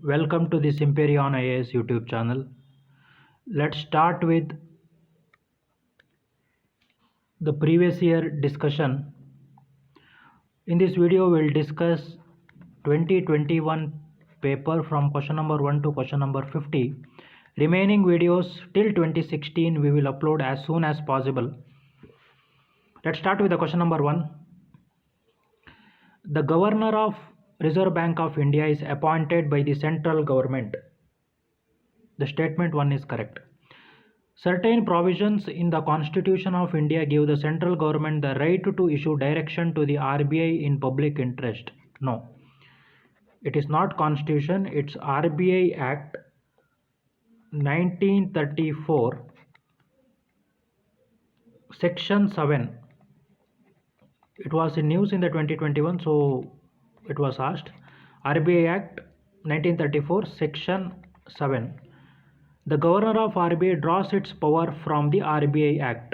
Welcome to the Simperion IAS YouTube channel. Let's start with the previous year discussion. In this video, we'll discuss 2021 paper from question number 1 to question number 50. Remaining videos till 2016 we will upload as soon as possible. Let's start with the question number 1. The Governor of Reserve Bank of India is appointed by the central government. The statement 1 is correct. Certain provisions in the Constitution of India give the central government the right to issue direction to the RBI in public interest. No, it is not Constitution, it's RBI Act 1934, Section 7. It was in news in the 2021, so it was asked. RBI Act 1934, Section 7. The Governor of RBI draws its power from the RBI Act.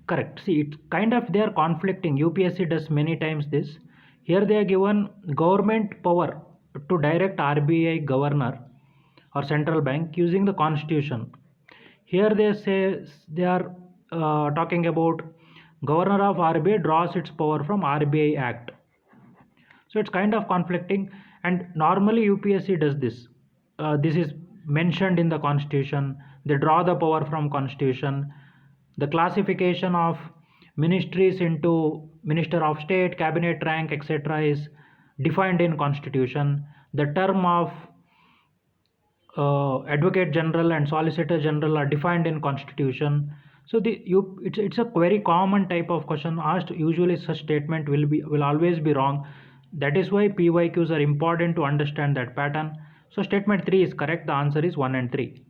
Correct. See, it's kind of they are conflicting. UPSC does many times this. Here they are given government power to direct RBI governor or central bank using the constitution. Here they say they are talking about governor of RBI draws its power from RBI Act. So it's kind of conflicting, and normally UPSC does this. This is mentioned in the constitution. They draw the power from constitution. The classification of ministries into minister of state, cabinet rank, etc. is defined in constitution. The term of advocate general and solicitor general are defined in constitution. So it's a very common type of question asked. Usually such statement will always be wrong. That is why PYQs are important to understand that pattern. So statement 3 is correct. The answer is 1 and 3.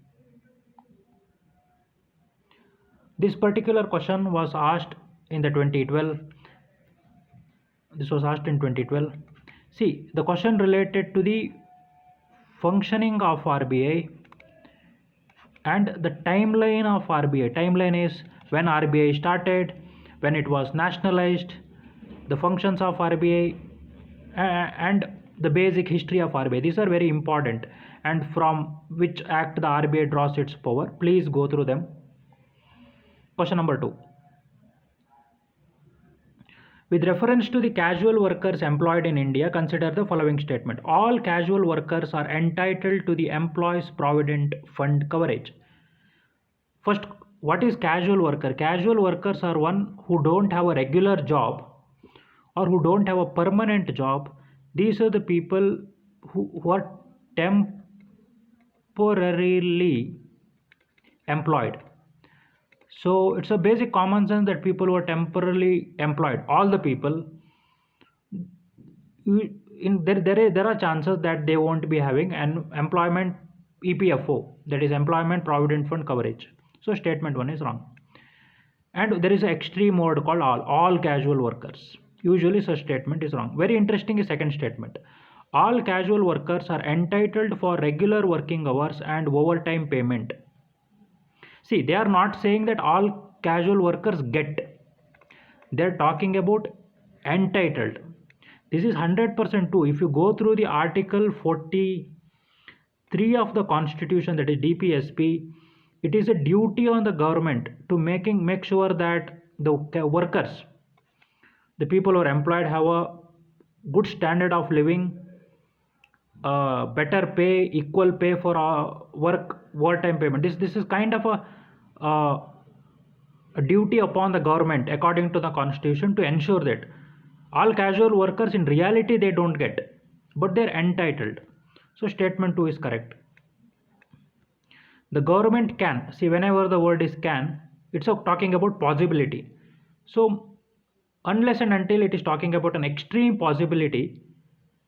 This particular question was asked in the 2012. This was asked in 2012. See, the question related to the functioning of RBI and the timeline of RBI. Timeline is when RBI started, when it was nationalized, the functions of RBI, and the basic history of RBI. These are very important, and from which act the RBI draws its power. Please go through them. Question number 2. With reference to the casual workers employed in India, consider the following statement. All casual workers are entitled to the Employees Provident Fund coverage. First, what is casual worker? Casual workers are one who don't have a regular job or who don't have a permanent job. These are the people who are temporarily employed. So it's a basic common sense that people who are temporarily employed, all the people, there are chances that they won't be having an employment EPFO, that is Employment Provident Fund coverage. So statement 1 is wrong. And there is an extreme mode called all casual workers. Usually such statement is wrong. Very interesting is second statement. All casual workers are entitled for regular working hours and overtime payment. See, they are not saying that all casual workers get. They are talking about entitled. This is 100% true. If you go through the Article 43 of the Constitution, that is DPSP, it is a duty on the government to make sure that the workers, the people who are employed, have a good standard of living, better pay, equal pay for overtime payment. This is kind of a duty upon the government according to the constitution to ensure that all casual workers in reality they don't get, but they're entitled. So statement 2 is correct. The government can, see, whenever the word is can, it's talking about possibility. So unless and until it is talking about an extreme possibility,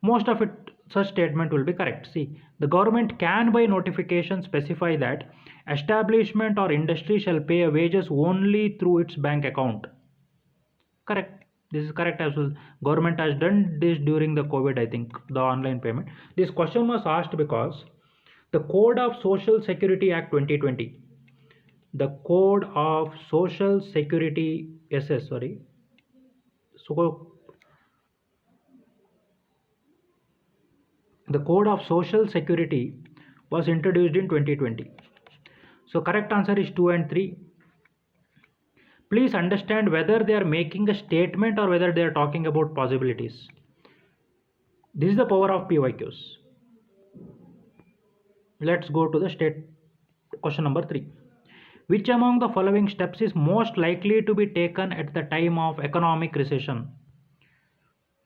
most of it, such statement will be correct. See, the government can by notification specify that establishment or industry shall pay wages only through its bank account. Correct. This is correct as well. Government has done this during the COVID, I think, the online payment. This question was asked because the Code of Social Security Act 2020, the Code of Social Security SS, sorry. So The Code of Social Security was introduced in 2020. So correct answer is 2 and 3. Please understand whether they are making a statement or whether they are talking about possibilities. This is the power of PYQs. Let's go to the question number 3. Which among the following steps is most likely to be taken at the time of economic recession?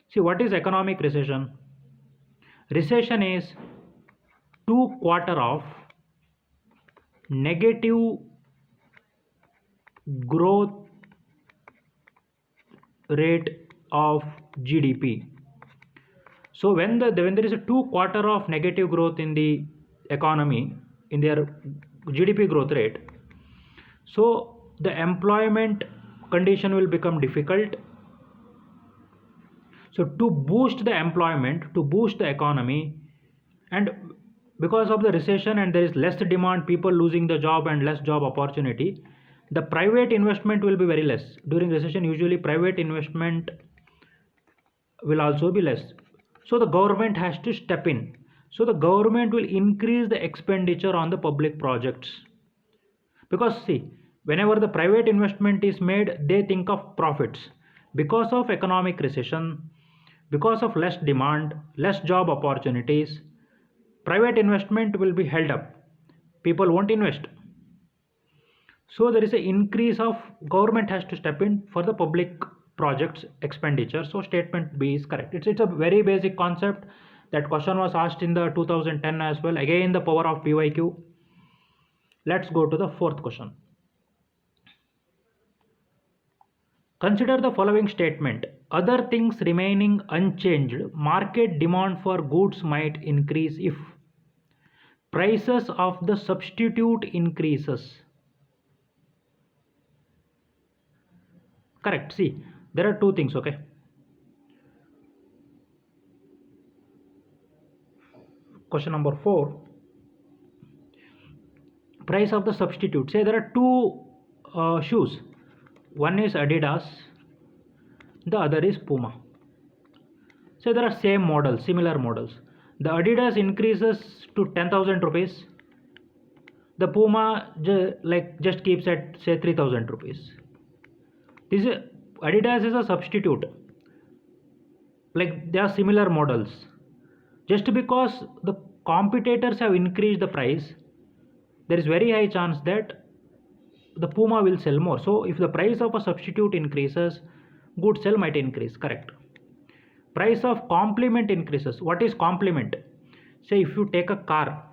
See, what is economic recession? Recession is 2 quarters of negative growth rate of GDP. So when there is a 2 quarters of negative growth in the economy, in their GDP growth rate, so the employment condition will become difficult. So to boost the employment, to boost the economy, and because of the recession and there is less demand, people losing the job and less job opportunity, the private investment will be very less. During recession, usually private investment will also be less. So the government has to step in. So the government will increase the expenditure on the public projects. Because see, whenever the private investment is made, they think of profits. Because of economic recession, because of less demand, less job opportunities, private investment will be held up. People won't invest. So there is an increase of government has to step in for the public projects expenditure. So statement B is correct. It's a very basic concept. That question was asked in the 2010 as well. Again, the power of PYQ. Let's go to the fourth question. Consider the following statement. Other things remaining unchanged, market demand for goods might increase if prices of the substitute increases. Correct. See, there are two things, okay? Question number 4. Price of the substitute. Say there are two shoes. One is Adidas, the other is Puma. Say there are same models, similar models. The Adidas increases to 10,000 rupees. The Puma just keeps at say 3,000 rupees. This is, Adidas is a substitute. Like they are similar models. Just because the competitors have increased the price, there is very high chance that the Puma will sell more. So if the price of a substitute increases, good sell might increase. Correct. Price of complement increases. What is complement? Say if you take a car,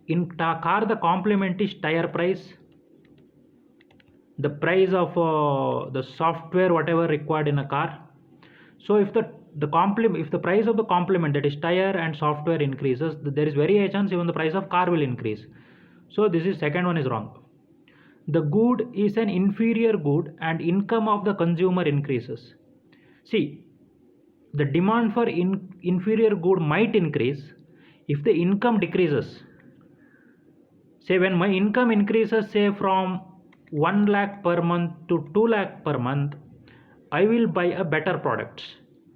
in car the complement is tire price, the price of the software whatever required in a car. So if the price of the complement, that is tire and software, increases, there is very high chance even the price of car will increase. So this is second one is wrong. The good is an inferior good and income of the consumer increases. See, the demand for inferior good might increase if the income decreases. Say when my income increases say from 1 lakh per month to 2 lakh per month, I will buy a better products,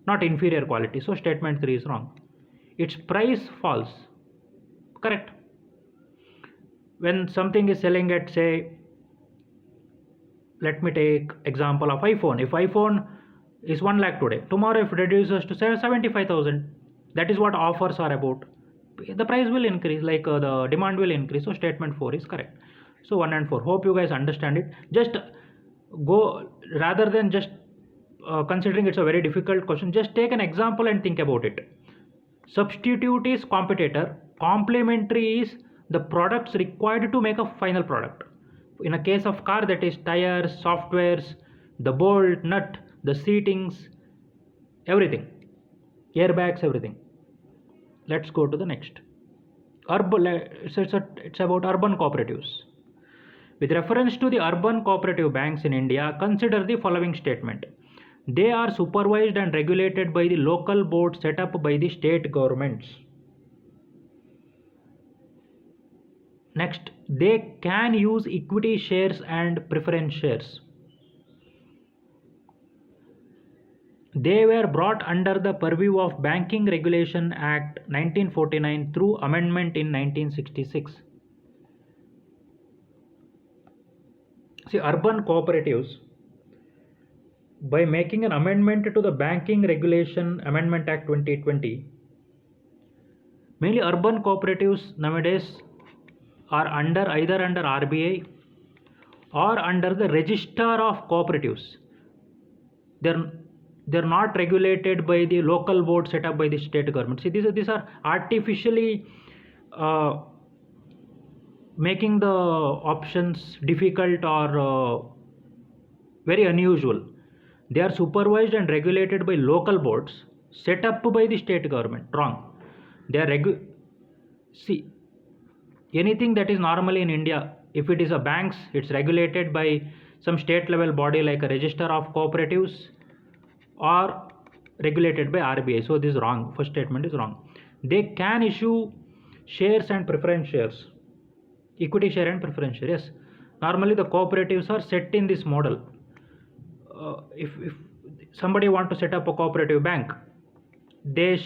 not inferior quality. So statement 3 is wrong. Its price falls. Correct. When something is selling at say, let me take example of iPhone. If iPhone is 1 lakh today, tomorrow if it reduces to say 75,000, that is what offers are about. The price will increase, like the demand will increase. So statement 4 is correct. So 1 and 4. Hope you guys understand it. Just go, rather than just considering it's a very difficult question, just take an example and think about it. Substitute is competitor, complementary is the products required to make a final product. In a case of car, that is tires, softwares, the bolt, nut, the seatings, everything, airbags, everything. Let's go to the next. It's about urban cooperatives. With reference to the urban cooperative banks in India, consider the following statement. They are supervised and regulated by the local board set up by the state governments. Next, they can use equity shares and preference shares. They were brought under the purview of Banking Regulation Act 1949 through amendment in 1966. See, urban cooperatives, by making an amendment to the Banking Regulation Amendment Act 2020, mainly urban cooperatives nowadays are either under RBI or under the Register of Cooperatives. They're they're not regulated by the local board set up by the state government. See, these are artificially uh, making the options difficult or very unusual. They are supervised and regulated by local boards set up by the state government. Wrong. They are see, anything that is normally in India, if it is a banks, it's regulated by some state level body like a register of cooperatives or regulated by RBI. So this is wrong. First statement is wrong. They can issue shares and preference shares, equity share and preference share. Yes, normally the cooperatives are set in this model. If somebody want to set up a cooperative bank, they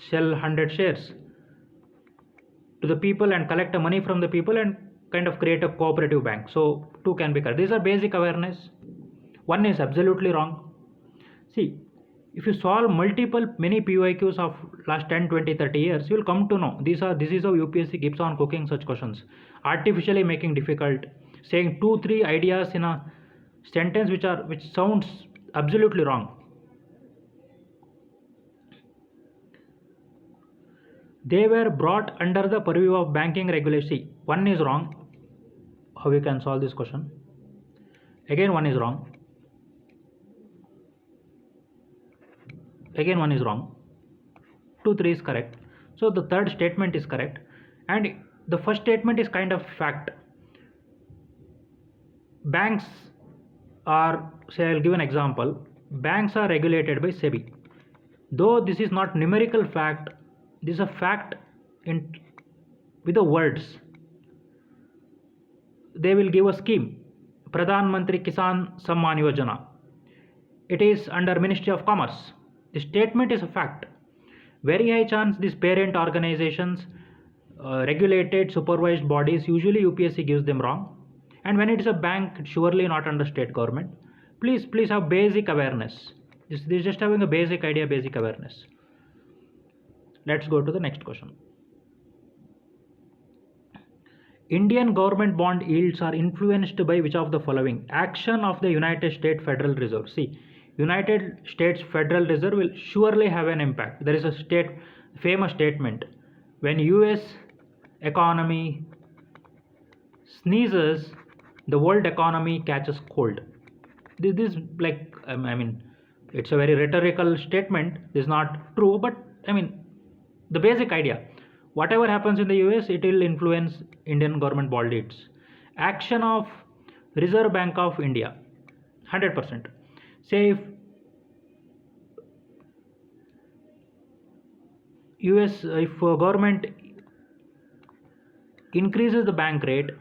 sell 100 shares to the people and collect the money from the people and kind of create a cooperative bank. So two can be correct. These are basic awareness. One is absolutely wrong. See, if you solve many PYQs of last 10, 20, 30 years, you will come to know this is how UPSC keeps on cooking such questions, artificially making difficult, saying 2, 3 ideas in a sentence which sounds absolutely wrong. They were brought under the purview of banking regulation. See, one is wrong. How we can solve this question? Again, one is wrong. Again, one is wrong. 2, 3 is correct. So the third statement is correct. And the first statement is kind of fact. Banks are, say, I'll give an example. Banks are regulated by SEBI. Though this is not numerical fact, this is a fact with the words. They will give a scheme, Pradhan Mantri Kisan Samman Yojana. It is under Ministry of Commerce. The statement is a fact. Very high chance these parent organizations, regulated, supervised bodies, usually UPSC gives them wrong. And when it is a bank, it's surely not under state government. Please have basic awareness. This is just having a basic idea, basic awareness. Let's go to the next question. Indian government bond yields are influenced by which of the following? Action of the United States Federal Reserve. See, United States Federal Reserve will surely have an impact. There is a famous statement. When US economy sneezes, the world economy catches cold. This like, I mean, it's a very rhetorical statement. This is not true, but I mean, the basic idea. Whatever happens in the US, it will influence Indian government bond yields. Action of Reserve Bank of India, 100%. Say if government increases the bank rate,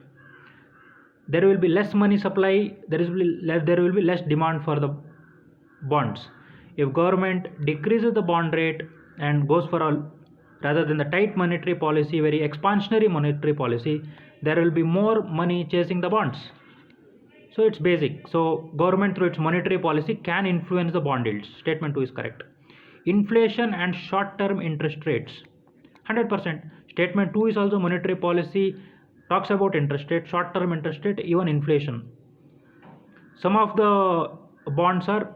there will be less money supply, there will be less demand for the bonds. If government decreases the bond rate and goes for rather than the tight monetary policy, very expansionary monetary policy, there will be more money chasing the bonds. So it's basic. So government through its monetary policy can influence the bond yields. Statement 2 is correct. Inflation and short-term interest rates, 100%. Statement 2 is also monetary policy, talks about interest rate, short-term interest rate, even inflation. Some of the bonds are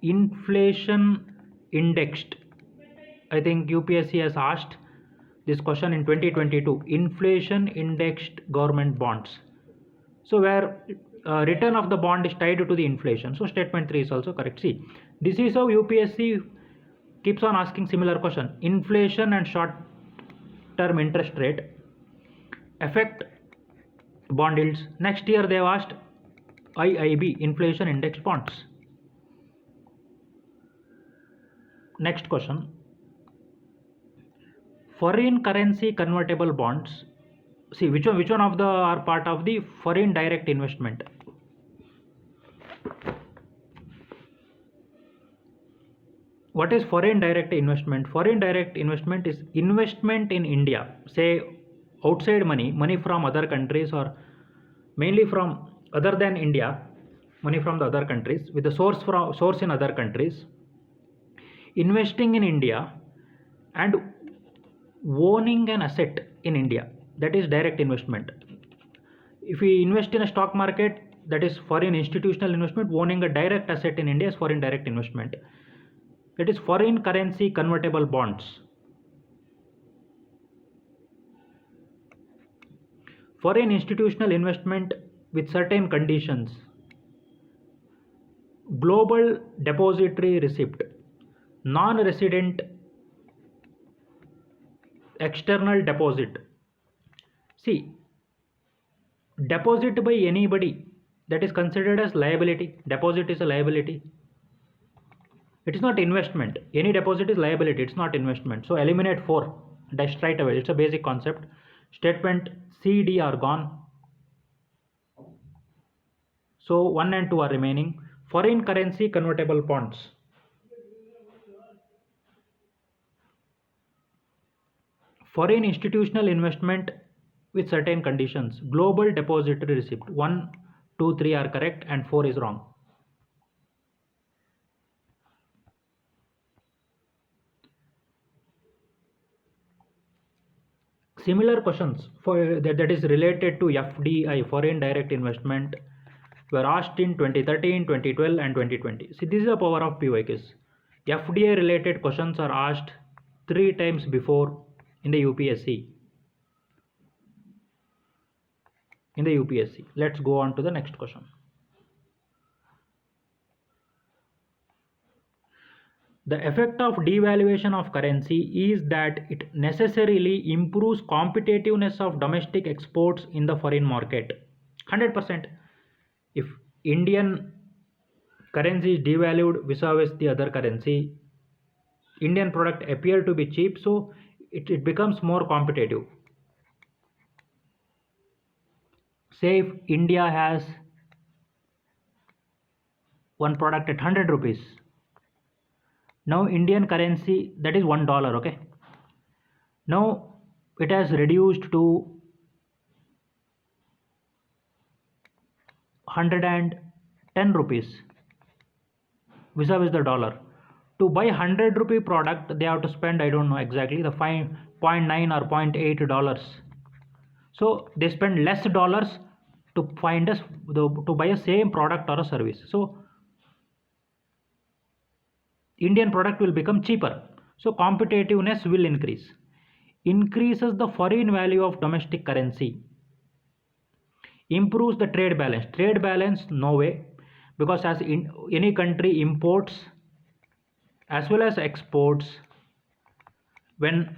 inflation indexed. I think UPSC has asked this question in 2022. Inflation indexed government bonds. So where return of the bond is tied to the inflation. So statement 3 is also correct. See, this is how UPSC keeps on asking similar question. Inflation and short-term interest rate affect bond yields. Next year they have asked IIB, inflation indexed bonds. Next question. Foreign currency convertible bonds. See, which one of the are part of the foreign direct investment? What is foreign direct investment? Foreign direct investment is investment in India, say outside money from other countries, or mainly from other than India, money from the other countries with the source in other countries, investing in India and owning an asset in India, that is direct investment. If we invest in a stock market, that is foreign institutional investment. Owning a direct asset in India is foreign direct investment. It is foreign currency convertible bonds. Foreign institutional investment with certain conditions. Global depository receipt. Non-resident external deposit. See, deposit by anybody, that is considered as liability. Deposit is a liability. It is not investment. Any deposit is liability, it's not investment. So eliminate 4, dash straight away. It's a basic concept. Statement C, D are gone. So 1 and 2 are remaining. Foreign currency convertible bonds. Foreign institutional investment with certain conditions. Global depository receipt. 1, 2, 3 are correct and 4 is wrong. Similar questions for that is related to FDI, foreign direct investment, were asked in 2013, 2012 and 2020. See, this is the power of PYQs. FDI related questions are asked 3 times before in the UPSC. Let's go on to the next question. The effect of devaluation of currency is that it necessarily improves competitiveness of domestic exports in the foreign market. 100%. If Indian currency is devalued vis-a-vis the other currency, Indian product appear to be cheap, so it becomes more competitive. Say if India has one product at 100 rupees, now Indian currency, that is $1, okay, now it has reduced to 110 rupees vis-a-vis the dollar. To buy 100 rupee product, they have to spend, I don't know exactly, the 0.9 or $0.8. So they spend less dollars to find us to buy a same product or a service. So Indian product will become cheaper. So competitiveness will increase. Increases the foreign value of domestic currency. Improves the trade balance. Trade balance, no way, because as in any country imports as well as exports, when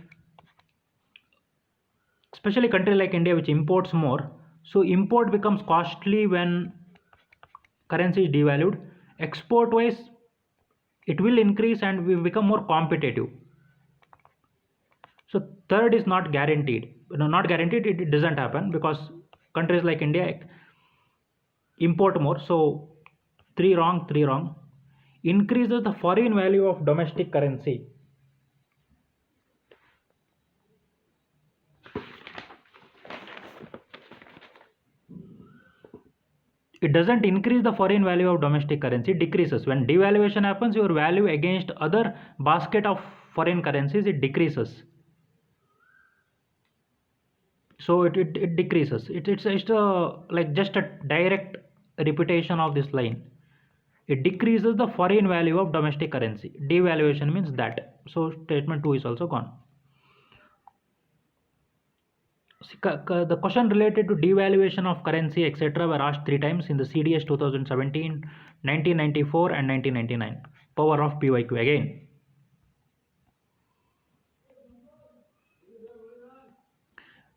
especially country like India which imports more, so import becomes costly when currency is devalued. Export wise, it will increase and we become more competitive. So third is not guaranteed. No, not guaranteed, it doesn't happen because countries like India import more. So 3 wrong, 3 wrong. Increases the foreign value of domestic currency. It doesn't increase the foreign value of domestic currency, it decreases. When devaluation happens, your value against other basket of foreign currencies, it decreases. So it decreases. It's like just a direct repetition of this line. It decreases the foreign value of domestic currency. Devaluation means that. So statement 2 is also gone. The question related to devaluation of currency etc. were asked 3 times in the CDS 2017, 1994 and 1999. Power of PYQ again.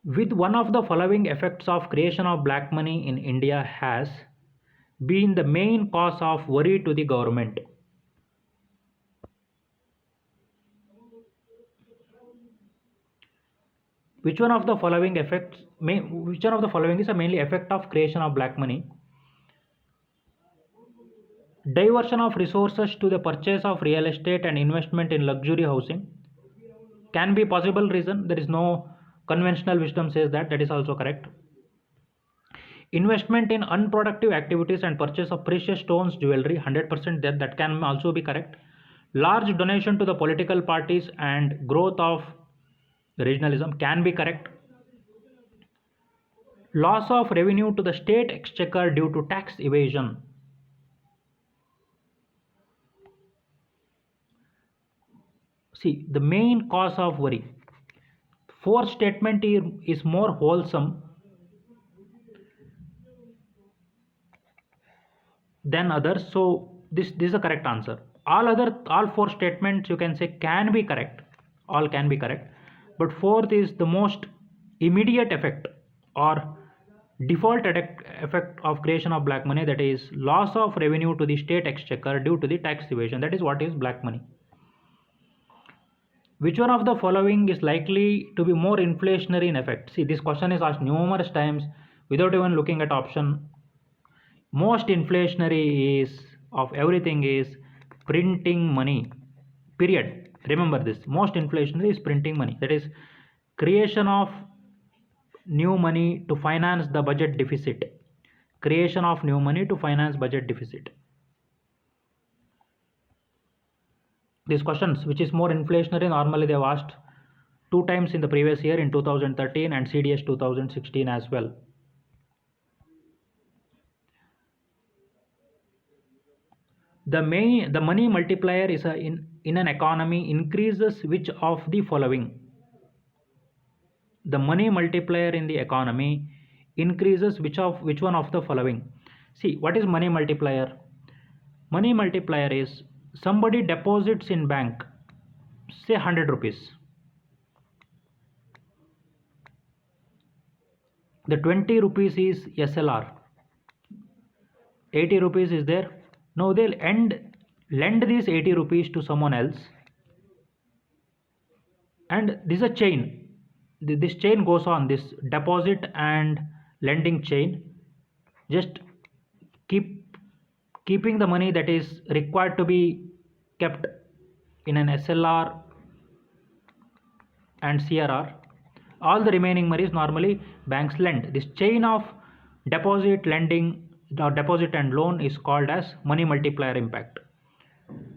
With one of the following effects of creation of black money in India has been the main cause of worry to the government. Which one of the following is a mainly effect of creation of black money? Diversion of resources to the purchase of real estate and investment in luxury housing can be possible reason. There is no conventional wisdom says that. That is also correct. Investment in unproductive activities and purchase of precious stones, jewelry, 100% that can also be correct. Large donation to the political parties and growth of regionalism can be correct. Loss of revenue to the state exchequer due to tax evasion. See, the main cause of worry. Fourth statement is more wholesome than others, so this is the correct answer. All four statements you can say can be correct, all can be correct, but fourth is the most immediate effect or default effect of creation of black money, that is loss of revenue to the state exchequer due to the tax evasion. That is what is black money. Which one of the following is likely to be more inflationary in effect? See, this question is asked numerous times without even looking at option. Most inflationary is of everything is printing money, period. Remember this, most inflationary is printing money, that is creation of new money to finance the budget deficit, creation of new money to finance budget deficit. These questions, which is more inflationary, normally they have asked 2 times in the previous year, in 2013 and CDS 2016 as well. The money multiplier is in an economy increases which of the following? The money multiplier in the economy increases which one of the following? See, what is money multiplier? Money multiplier is somebody deposits in bank, say 100 rupees. The 20 rupees is SLR. 80 rupees is there. Now they'll lend these 80 rupees to someone else, and this is a chain. This chain goes on, this deposit and lending chain. Just keeping the money that is required to be kept in an SLR and CRR. All the remaining money is normally banks lend. This chain of deposit, lending, or deposit and loan is called as money multiplier impact.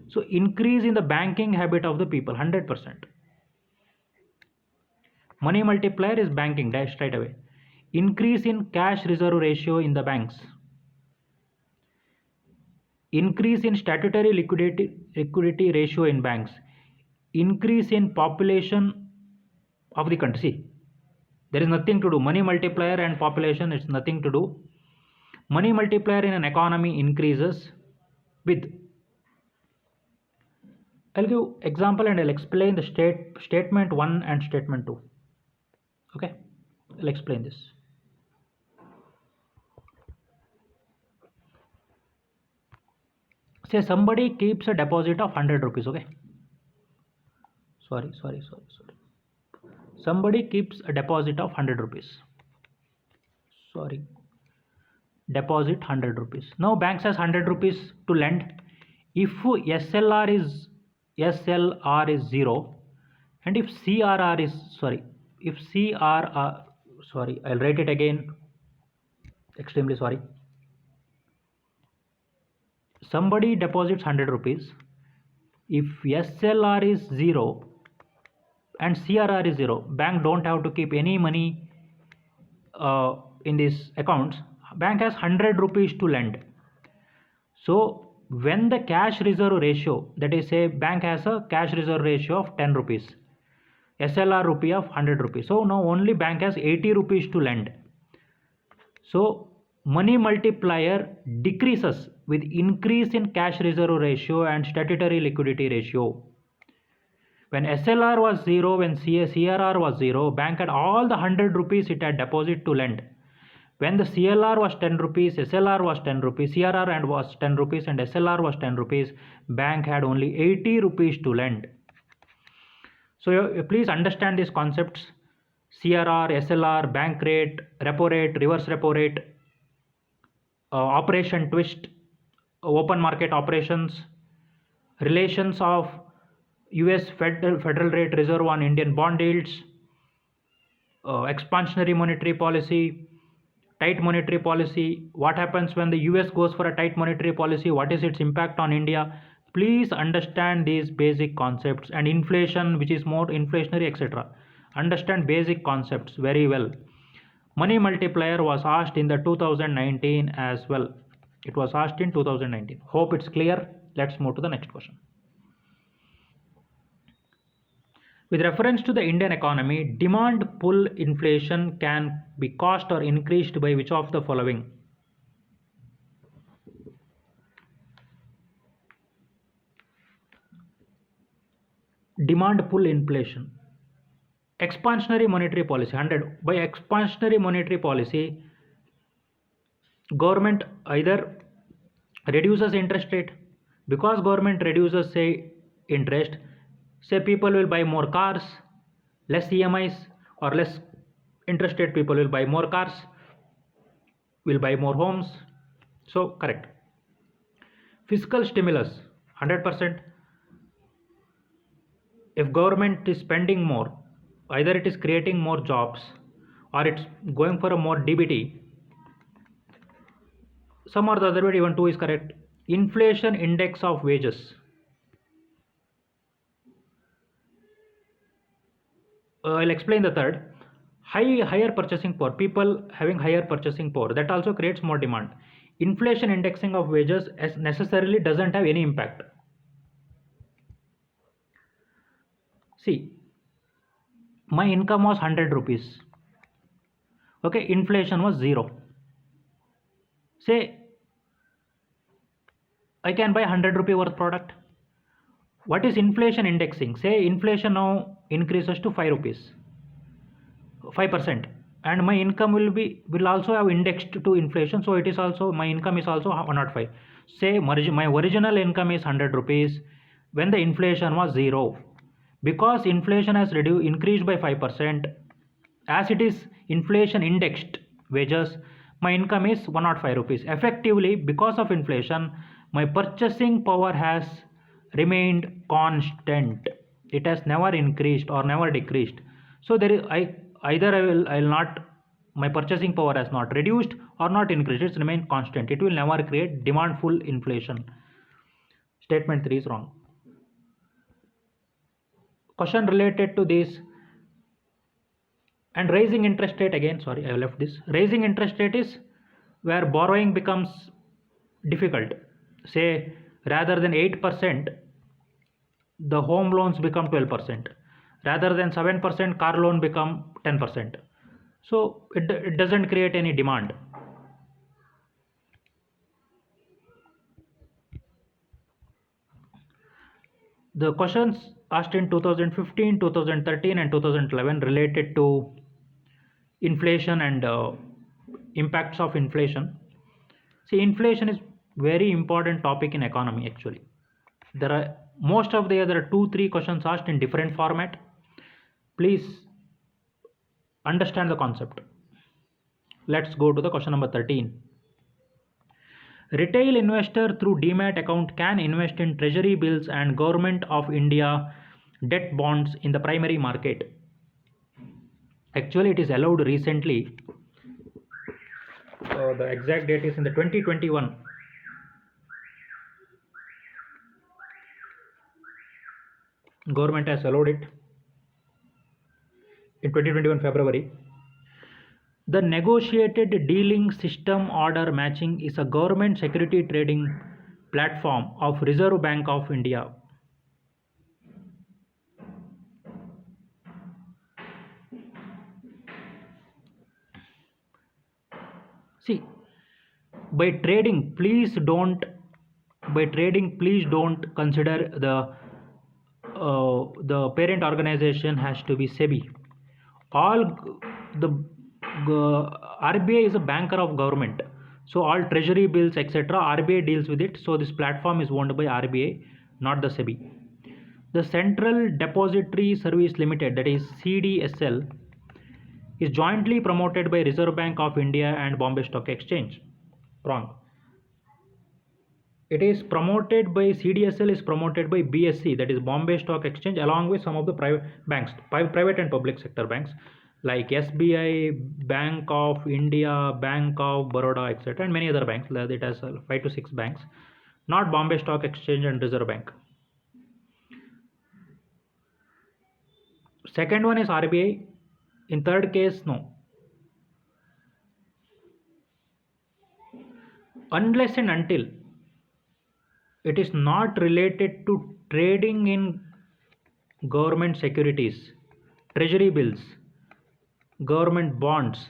So increase in the banking habit of the people, 100%. Money multiplier is banking, dash straight away. Increase in cash reserve ratio in the banks. Increase in statutory liquidity ratio in banks. Increase in population of the country. See, there is nothing to do. Money multiplier and population, it's nothing to do. Money multiplier in an economy increases with. I'll give example and I'll explain the statement 1 and statement 2. Okay, I'll explain this. Say somebody keeps a deposit of 100 rupees. Okay, sorry. Somebody keeps a deposit of 100 rupees. Sorry, deposit 100 rupees. Now bank says 100 rupees to lend. If SLR is 0 and if CRR is sorry, I'll write it again, extremely sorry. Somebody deposits 100 rupees. If SLR is 0 and CRR is 0, bank don't have to keep any money in these accounts. Bank has 100 rupees to lend. So when the cash reserve ratio, that is, say bank has a cash reserve ratio of 10 rupees, SLR rupee of 100 rupees. So now only bank has 80 rupees to lend. So money multiplier decreases with increase in cash reserve ratio and statutory liquidity ratio. When SLR was 0, when CRR was 0, bank had all the 100 rupees it had deposit to lend. When the CLR was 10 rupees, SLR was 10 rupees, CRR was 10 rupees and SLR was 10 rupees, bank had only 80 rupees to lend. So please understand these concepts: CRR, SLR, bank rate, repo rate, reverse repo rate, operation twist, open market operations, relations of US Federal Rate Reserve on Indian bond yields, expansionary monetary policy, tight monetary policy, what happens when the US goes for a tight monetary policy, what is its impact on India. Please understand these basic concepts, and inflation, which is more inflationary, etc. Understand basic concepts very well. Money multiplier was asked in the 2019 as well. It was asked in 2019. Hope it's clear. Let's move to the next question. With reference to the Indian economy, demand pull inflation can be caused or increased by which of the following? Demand pull inflation. Expansionary monetary policy. 100. By expansionary monetary policy, government either reduces interest rate. Because government reduces, say, interest, say people will buy more cars, less EMIs, or less interest rate, people will buy more cars, will buy more homes. So correct. Fiscal stimulus, 100%. If government is spending more, either it is creating more jobs or it's going for a more DBT, some or the other way, even 2 is correct. Inflation index of wages. I'll explain the third. Higher purchasing power, people having higher purchasing power, that also creates more demand. Inflation indexing of wages as necessarily doesn't have any impact. See, my income was 100 rupees. Okay, inflation was 0. Say I can buy 100 rupee worth product. What is inflation indexing? Say inflation now increases to 5 rupees, 5%, and my income will also have indexed to inflation, so it is also, my income is also 105. Say my original income is 100 rupees when the inflation was 0. Because inflation has increased by 5%, as it is inflation indexed wages, my income is 105 rupees. Effectively, because of inflation, my purchasing power has remained constant. It has never increased or never decreased. So there is, I will not, my purchasing power has not reduced or not increased. It's remained constant. It will never create demand full inflation. Statement 3 is wrong. Question related to this. And raising interest rate, again, sorry, I left this. Raising interest rate is where borrowing becomes difficult. Say rather than 8%, the home loans become 12%. Rather than 7%, car loan become 10%. So it doesn't create any demand. The questions asked in 2015, 2013 and 2011 related to inflation and impacts of inflation. See, inflation is very important topic in economy actually. There are most of the other 2-3 questions asked in different format. Please understand the concept. Let's go to the question number 13. Retail investor through demat account can invest in treasury bills and Government of India debt bonds in the primary market. Actually, it is allowed recently. The exact date is in the 2021. Government has allowed it in 2021 February. The negotiated dealing system order matching is a government security trading platform of Reserve Bank of India. See, by trading, please don't consider the parent organization has to be SEBI. RBI is a banker of government, so all treasury bills, etc., RBI deals with it. So this platform is owned by RBI, not the SEBI. The Central Depository Service Limited, that is CDSL, is jointly promoted by Reserve Bank of India and Bombay Stock Exchange. Wrong. It is promoted by CDSL is promoted by BSE, that is Bombay Stock Exchange, along with some of the private banks, private and public sector banks like SBI, Bank of India, Bank of Baroda, etc., and many other banks. It has 5 to 6 banks, not Bombay Stock Exchange and Reserve Bank. Second one is RBI. In third case, no. Unless and until it is not related to trading in government securities, treasury bills, government bonds,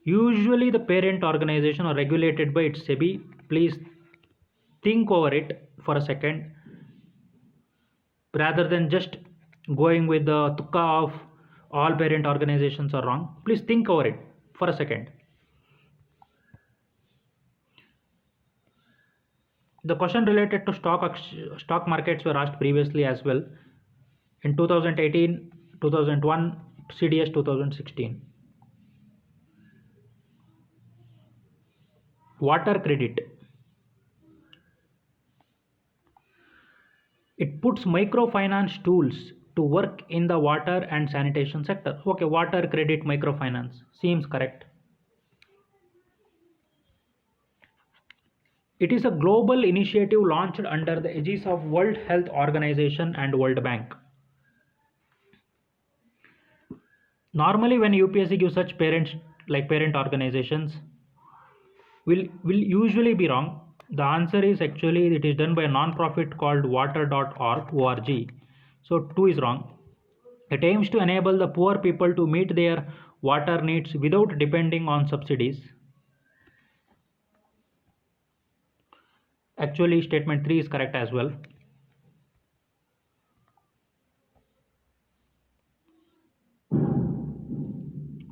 usually the parent organization or regulated by its SEBI. Please think over it for a second rather than just going with the tukka of all parent organizations are wrong. Please think over it for a second. The question related to stock markets were asked previously as well in 2018, 2001, CDS 2016. Water credit. It puts microfinance tools to work in the water and sanitation sector. Okay, water credit microfinance seems correct. It is a global initiative launched under the aegis of World Health Organization and World Bank. Normally when UPSC gives such parents like parent organizations will usually be wrong. The answer is actually it is done by a non-profit called water.org. So 2 is wrong. It aims to enable the poor people to meet their water needs without depending on subsidies. Actually statement 3 is correct as well.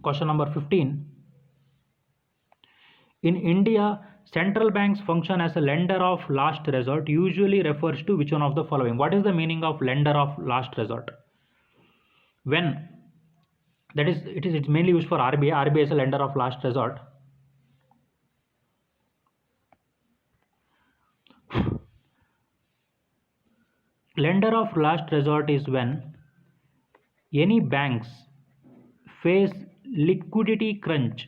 Question number 15. In India, central banks function as a lender of last resort, usually refers to which one of the following? What is the meaning of lender of last resort? When that is, it's mainly used for RBI. RBI is a lender of last resort. Lender of last resort is when any banks face liquidity crunch,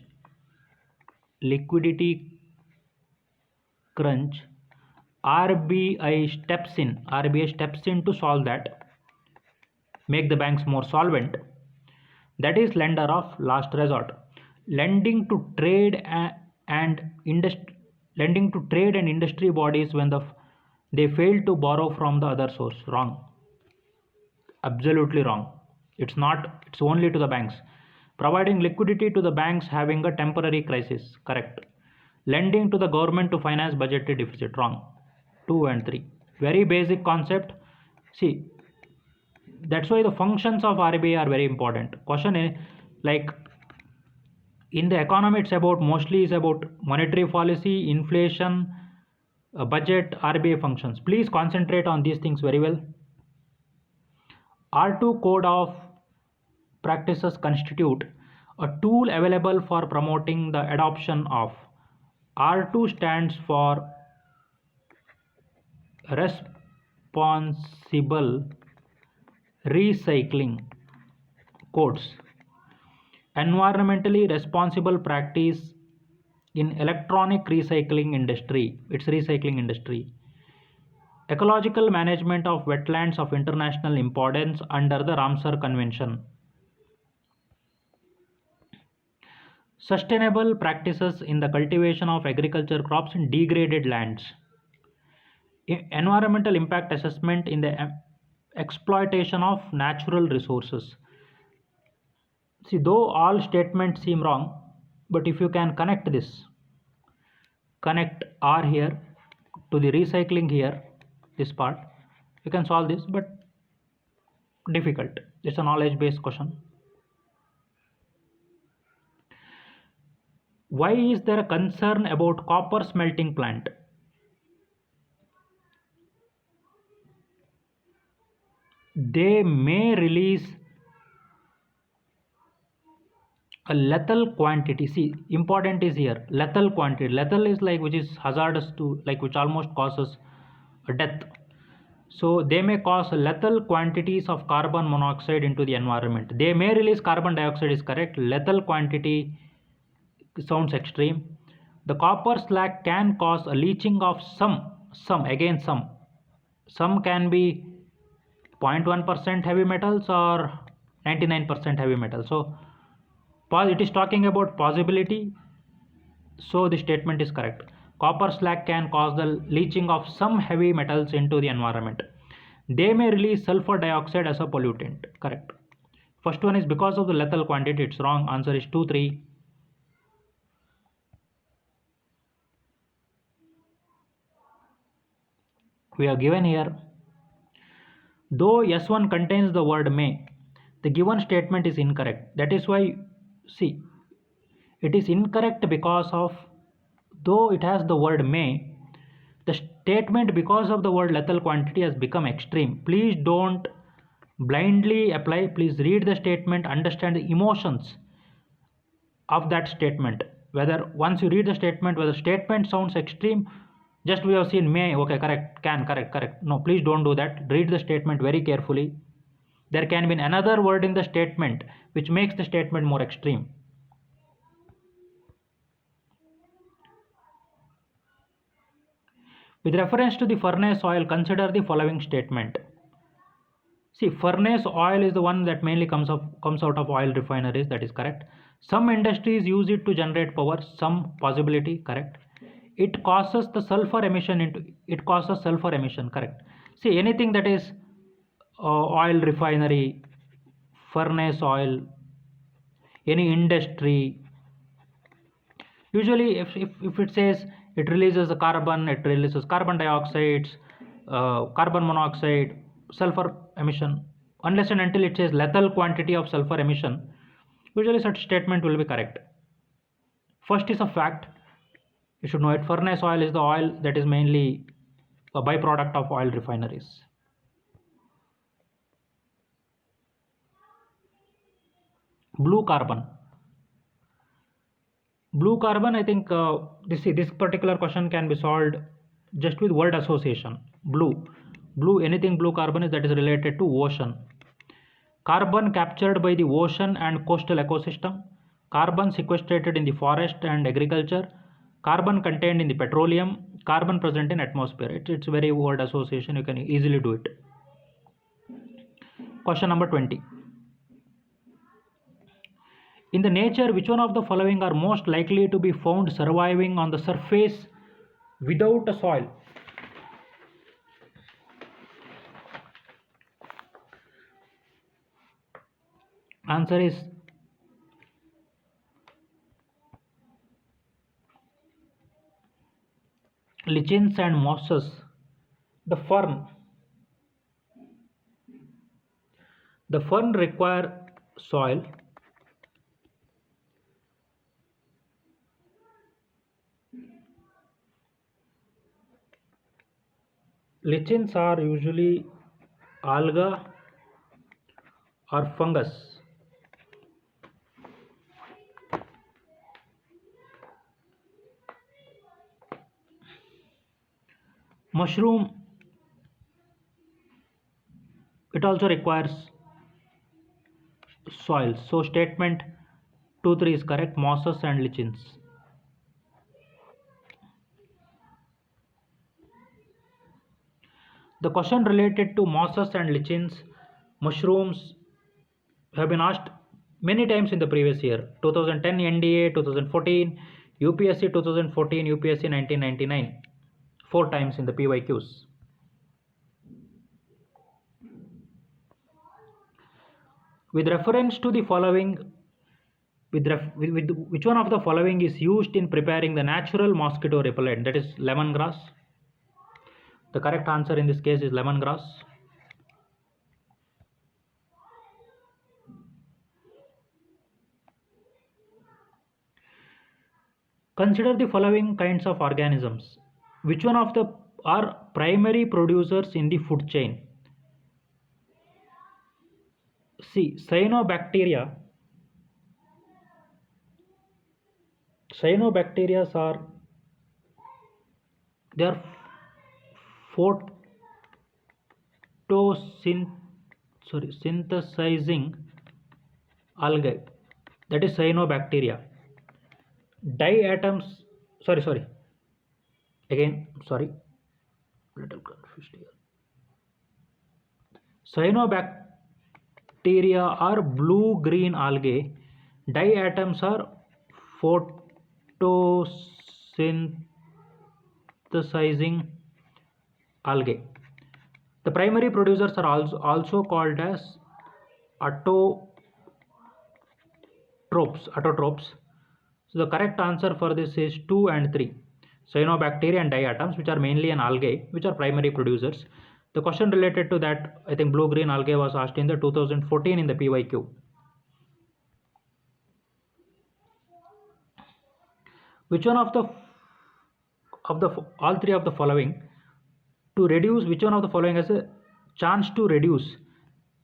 RBI steps in to solve that, make the banks more solvent. That is lender of last resort. Lending to trade and industry bodies when they fail to borrow from the other source. Wrong. Absolutely wrong. It's not. It's only to the banks. Providing liquidity to the banks having a temporary crisis. Correct. Lending to the government to finance budgetary deficit. Wrong. 2 and 3. Very basic concept. See, that's why the functions of RBI are very important. Question is like in the economy, it's about mostly is about monetary policy, inflation, budget, RBI functions. Please concentrate on these things very well. R2 code of practices constitute a tool available for promoting the adoption of. R2 stands for responsible recycling codes. Environmentally responsible practice in electronic recycling industry. It's recycling industry. Ecological management of wetlands of international importance under the Ramsar Convention. Sustainable practices in the cultivation of agriculture crops in degraded lands. Environmental impact assessment in the exploitation of natural resources. See, though all statements seem wrong, but if you can connect this, connect R here to the recycling here, this part, you can solve this, but difficult. It's a knowledge based question. Why is there a concern about copper smelting plant? They may release a lethal quantity. See, important is here lethal quantity. Lethal is like which is hazardous to, like which almost causes a death. So they may cause lethal quantities of carbon monoxide into the environment. They may release carbon dioxide is correct. Lethal quantity sounds extreme. The copper slag can cause a leaching of some can be 0.1% heavy metals or 99% heavy metal. So it is talking about possibility, so the statement is correct. Copper slag can cause the leaching of some heavy metals into the environment. They may release sulfur dioxide as a pollutant. Correct. First one is because of the lethal quantity. It's wrong. Answer is 2, 3. We are given here. Though S1 contains the word may, the given statement is incorrect. That is why, see, it is incorrect because of, though it has the word may, the statement because of the word lethal quantity has become extreme. Please don't blindly apply. Please read the statement, understand the emotions of that statement. Whether once you read the statement, whether statement sounds extreme, just we have seen may, okay, correct, can, correct. No, please don't do that. Read the statement very carefully. There can be another word in the statement which makes the statement more extreme. With reference to the furnace oil, consider the following statement. See, furnace oil is the one that mainly comes out of oil refineries. That is correct. Some industries use it to generate power. Some possibility, correct. It causes sulfur emission, correct. See, anything that is oil refinery, furnace oil, any industry, usually if it says it releases the carbon, it releases carbon dioxide, carbon monoxide, sulfur emission, unless and until it says lethal quantity of sulfur emission, usually such statement will be correct. First is a fact, you should know it. Furnace oil is the oil that is mainly a byproduct of oil refineries. Blue carbon, I think this particular question can be solved just with word association. Blue, anything blue carbon is that is related to ocean. Carbon captured by the ocean and coastal ecosystem, carbon sequestrated in the forest and agriculture, carbon contained in the petroleum, carbon present in atmosphere. It's very word association, you can easily do it. Question number 20. In the nature, which one of the following are most likely to be found surviving on the surface without a soil? Answer is lichens and mosses. The fern require soil. Lichens are usually alga or fungus. Mushroom, it also requires soil. So statement 2, 3 is correct. Mosses and lichens. The question related to mosses and lichens, mushrooms, have been asked many times in the previous year. 2010 NDA, 2014, UPSC 2014, UPSC 1999. 4 times in the PYQs. With reference to the following, which one of the following is used in preparing the natural mosquito repellent? That is lemongrass. The correct answer in this case is lemongrass. Consider the following kinds of organisms. Which one of the are primary producers in the food chain? See, cyanobacteria Cyanobacteria are they are synthesizing algae, that is cyanobacteria. Diatoms, sorry, again, sorry, little confused here. Cyanobacteria are blue-green algae. Diatoms are photosynthesizing algae. The primary producers are also called as autotrophs. So the correct answer for this is 2 and 3. Cyanobacteria and diatoms, which are mainly an algae, which are primary producers. The question related to that, I think blue-green algae was asked in the 2014 in the PYQ. Which one of the all three of the following to reduce? Which one of the following has a chance to reduce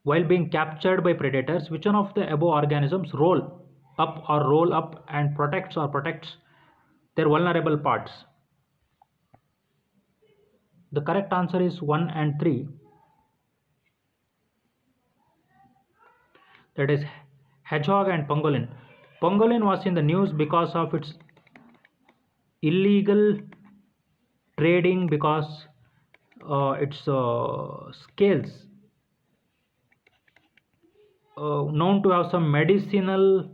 while being captured by predators? Which one of the above organisms roll up and protects their vulnerable parts? The correct answer is 1 and 3. That is hedgehog and pangolin. Pangolin was in the news because of its illegal trading, because its scales known to have some medicinal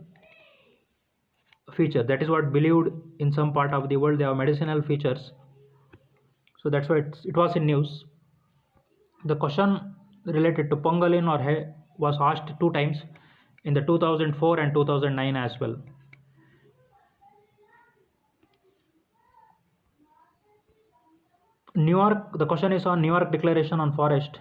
feature. That is what believed in some part of the world, they have medicinal features. So that's why it was in news. The question related to pangolin was asked 2 times in the 2004 and 2009 as well. New York, the question is on New York Declaration on Forest.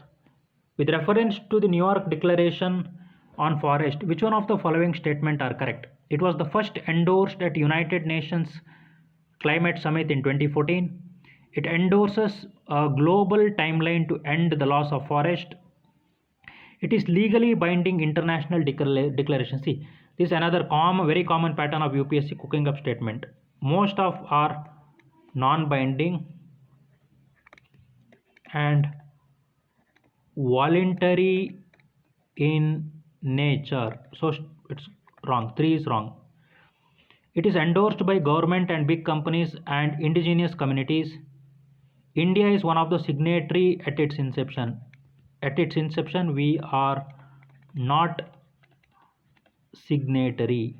With reference to the New York Declaration on Forest, which one of the following statements are correct? It was the first endorsed at United Nations Climate Summit in 2014. It endorses a global timeline to end the loss of forest. It is legally binding international declaration. See, this is another very common pattern of UPSC cooking up statement. Most of are non-binding and voluntary in nature. So it's wrong. 3 is wrong. It is endorsed by government and big companies and indigenous communities. India is one of the signatory at its inception. At its inception, we are not signatory.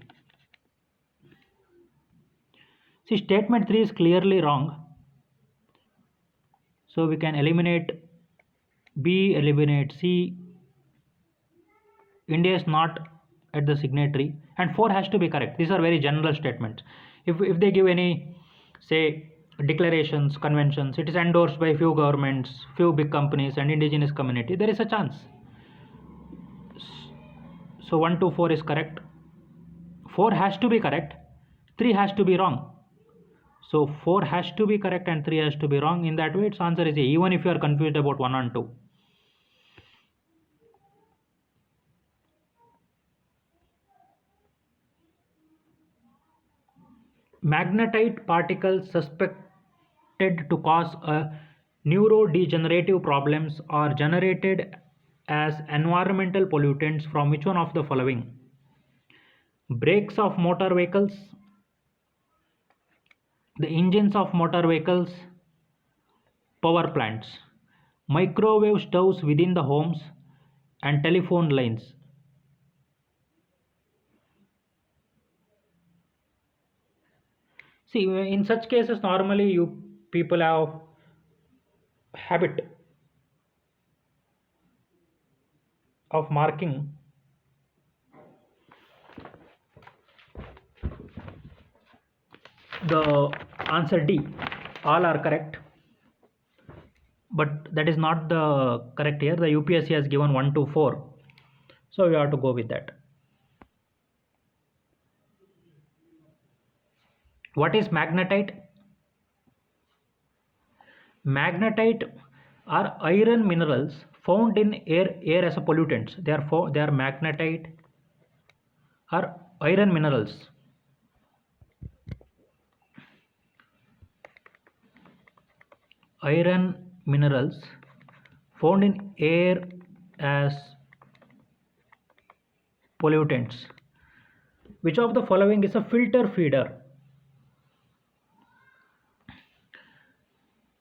See, statement 3 is clearly wrong. So we can eliminate B, eliminate C. India is not at the signatory, and 4 has to be correct. These are very general statements. If they give any, say, declarations, conventions, it is endorsed by few governments, few big companies and indigenous community, there is a chance. So 1 to 4 is correct. 4 has to be correct. 3 has to be wrong. So 4 has to be correct and 3 has to be wrong. In that way, its answer is A, even if you are confused about 1 and 2. Magnetite particles suspected to cause neurodegenerative problems are generated as environmental pollutants from which one of the following? Brakes of motor vehicles, the engines of motor vehicles, power plants, microwave stoves within the homes, and telephone lines. See, in such cases, normally you people have habit of marking the answer D. All are correct, but that is not the correct here. The UPSC has given 1 to 4, so we have to go with that. What is magnetite? Magnetite are iron minerals found in air as a pollutants. They are magnetite are iron minerals. iron minerals found in air as pollutants. Which of the following is a filter feeder?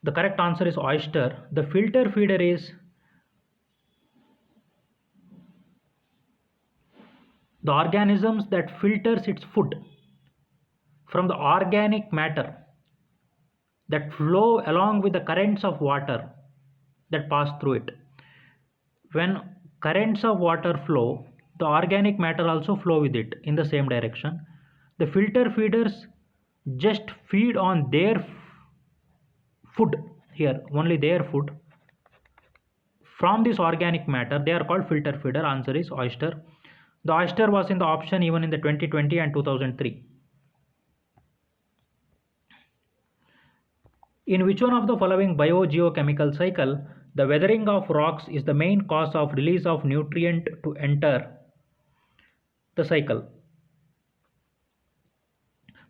The correct answer is oyster. The filter feeder is the organisms that filters its food from the organic matter that flow along with the currents of water that pass through it. When currents of water flow, the organic matter also flow with it in the same direction. The filter feeders just feed on their food here, only their food from this organic matter. They are called filter feeder. Answer is oyster. The oyster was in the option even in the 2020 and 2003. In which one of the following biogeochemical cycle, the weathering of rocks is the main cause of release of nutrient to enter the cycle?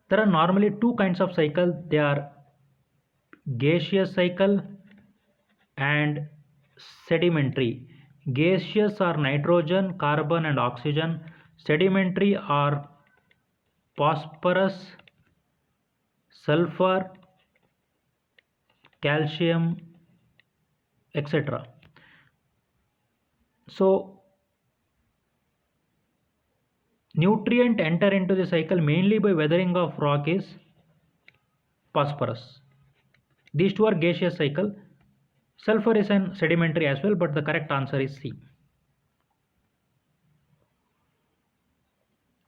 There are normally two kinds of cycle. They are gaseous cycle and sedimentary. Gaseous are nitrogen, carbon and oxygen. Sedimentary are phosphorus, sulfur, calcium, etc. So nutrient enter into the cycle mainly by weathering of rock is phosphorus. These two are gaseous cycle. Sulfur is an sedimentary as well, but the correct answer is C.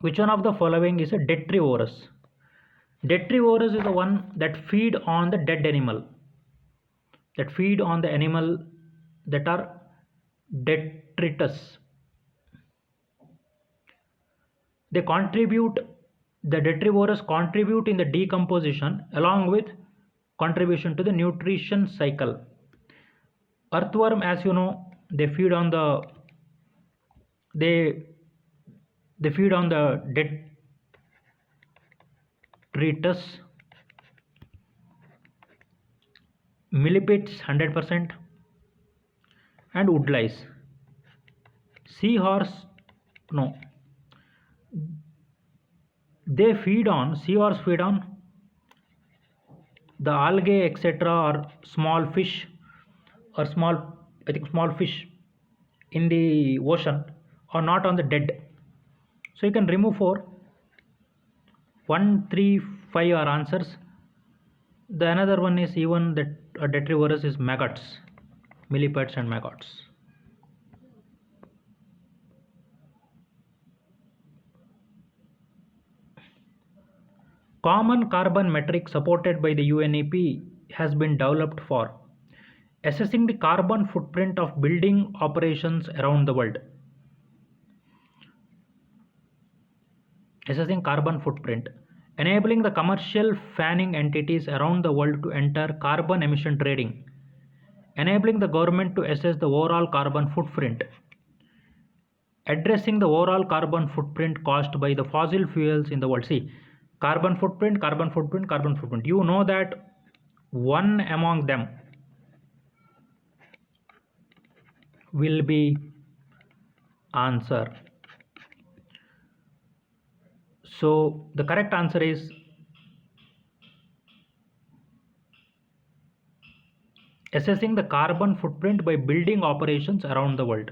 Which one of the following is a detrivorous? Detrivorous is the one that feed on the dead animal. That feed on the animal that are detritus. They contribute, the detrivorous contribute in the decomposition along with contribution to the nutrition cycle. Earthworm, as you know, they feed on the they feed on the detritus. Millipedes 100% and woodlice. Seahorse, no. They feed on, seahorse feed on the algae etc. or small fish or small fish in the ocean or not on the dead. So you can remove 4. 1, 3, 5 are answers. The another one is even that detrivorous is maggots, millipedes and maggots. Common carbon metric supported by the UNEP has been developed for assessing the carbon footprint of building operations around the world. Assessing carbon footprint, enabling the commercial fanning entities around the world to enter carbon emission trading, enabling the government to assess the overall carbon footprint, addressing the overall carbon footprint caused by the fossil fuels in the world. See, carbon footprint, carbon footprint, carbon footprint. You know that one among them will be answer. So the correct answer is assessing the carbon footprint by building operations around the world.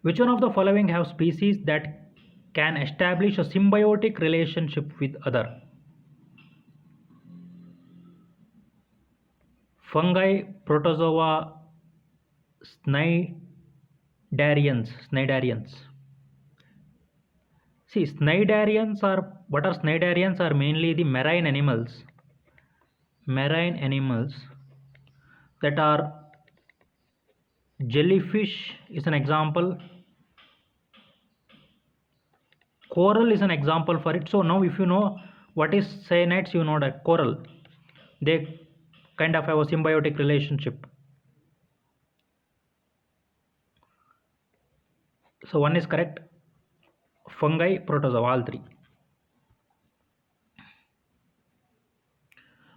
Which one of the following have species that can establish a symbiotic relationship with other? Fungi, protozoa, cnidarians. See, cnidarians are, what are cnidarians? Are mainly the marine animals that are jellyfish is an example, coral is an example for it. So now if you know what is cyanides, you know that coral, they kind of have a symbiotic relationship. So one is correct, fungi, protozoa, all three.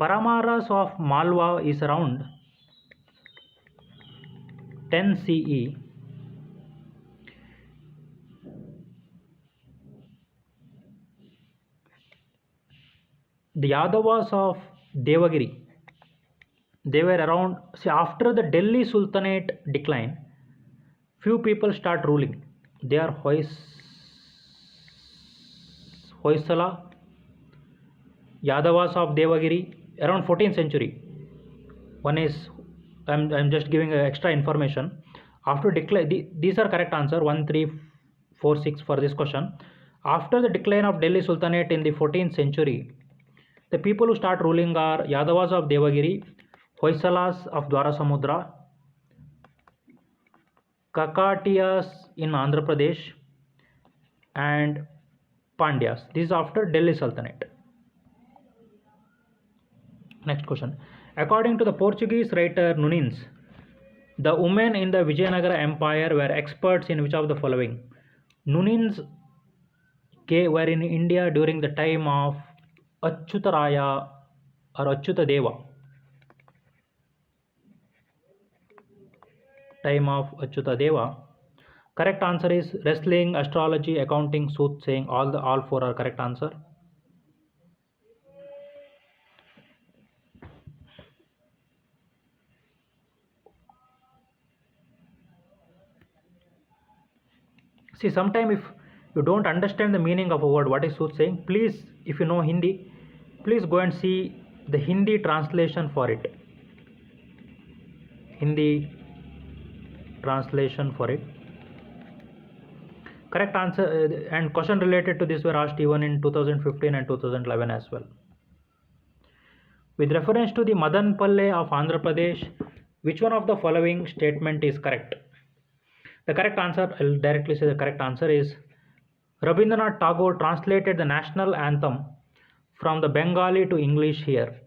Paramaras of Malwa is around 10 CE. The Yadavas of Devagiri, they were around, see, after the Delhi Sultanate decline, few people start ruling. They are Hoysala, Yadavas of Devagiri, around 14th century. One is, I'm just giving extra information. After decline, these are correct answer 1, 3, 4, 6 for this question. After the decline of Delhi Sultanate in the 14th century, the people who start ruling are Yadavas of Devagiri, Hoysalas of Dwarasamudra, Kakatiyas in Andhra Pradesh, and Pandyas. This is after Delhi Sultanate. Next question. According to the Portuguese writer Nunes, the women in the Vijayanagara Empire were experts in which of the following? Nunes were in India during the time of Achyutaraya or Achyutadeva. Time of Achyutadeva. Correct answer is wrestling, astrology, accounting, soothsaying. All four are correct answer. See, sometime if you don't understand the meaning of a word, what is soothsaying, please, if you know Hindi, please go and see the Hindi translation for it. Hindi translation for it. Correct answer and question related to this were asked even in 2015 and 2011 as well. With reference to the Madan Palle of Andhra Pradesh, which one of the following statement is correct? The correct answer, I'll directly say the correct answer is Rabindranath Tagore translated the national anthem from the Bengali to English here.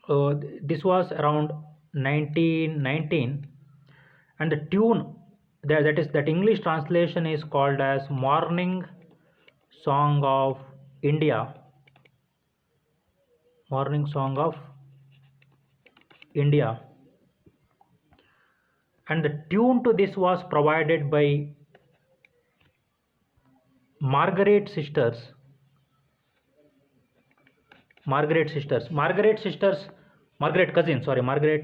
This was around 1919, and the tune that English translation is called as Morning Song of India. Morning Song of India. And the tune to this was provided by Margaret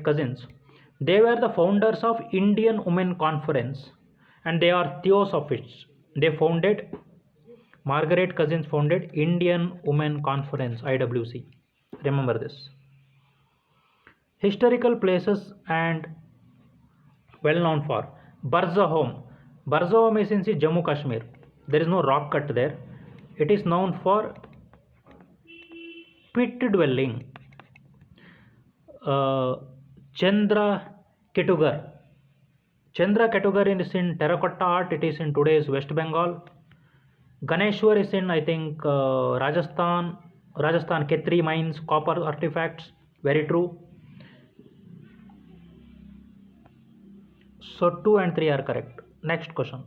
cousins. They were the founders of Indian Women Conference, and they are theosophists. Margaret cousins founded Indian Women Conference, IWC. Remember this. Historical places and well known for Barza Home. Barza Home is in Jammu Kashmir. There is no rock cut there. It is known for pit dwelling. Chandra Ketugar. Chandra Ketugar is in terracotta art. It is in today's West Bengal. Ganeshwar is in, I think, Rajasthan. Rajasthan Khetri mines, copper artifacts. Very true. So 2 and 3 are correct. Next question.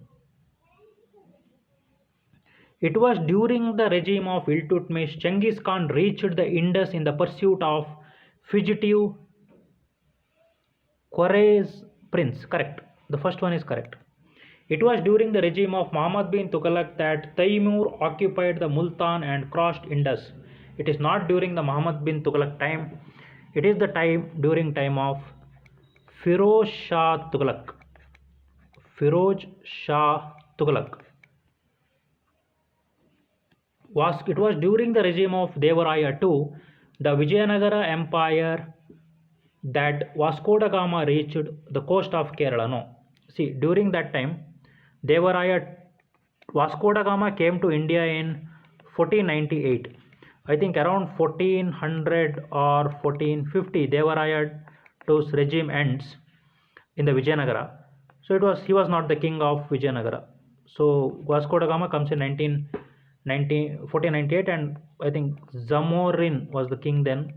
It was during the regime of Iltutmish, Genghis Khan reached the Indus in the pursuit of fugitive Quraysh prince. Correct. The first one is correct. It was during the regime of Muhammad bin Tughlaq that Taimur occupied the Multan and crossed Indus. It is not during the Muhammad bin Tughlaq time. It is the during time of Firoz Shah Tughlaq. Firoz Shah Tughlaq. It was during the regime of Devaraya II, the Vijayanagara Empire, that Vasco da Gama reached the coast of Kerala. No, see, during that time, Vasco da Gama came to India in 1498. I think around 1400 or 1450, Devaraya II's regime ends in the Vijayanagara. So he was not the king of Vijayanagara. So Vasco da Gama comes in 1498, and I think Zamorin was the king then,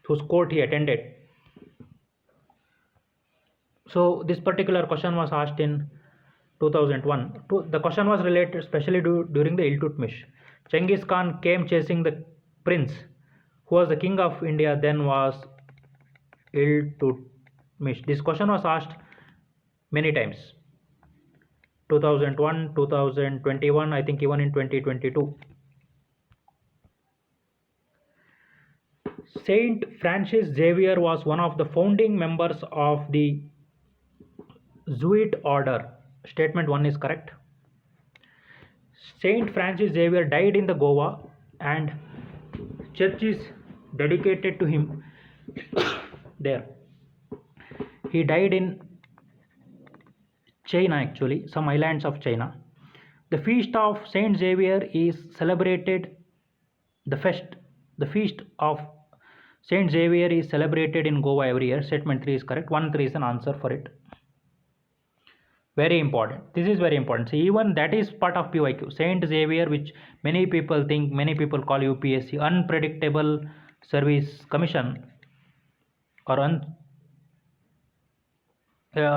whose court he attended. So this particular question was asked in 2001. The question was related especially during the Iltutmish. Genghis Khan came chasing the prince, who was the king of India then, was Iltutmish. This question was asked many times. 2001, 2021, I think even in 2022. Saint Francis Xavier was one of the founding members of the Jesuit order. Statement 1 is correct. Saint Francis Xavier died in the Goa and church is dedicated to him there. He died in China, actually, some islands of China. The feast of Saint Xavier is celebrated. The feast of Saint Xavier is celebrated in Goa every year. Statement 3 is correct. 1 3 is an answer for it. Very important. This is very important. See, even that is part of PYQ. Saint Xavier, which many people think, many people call UPSC Unpredictable Service Commission, or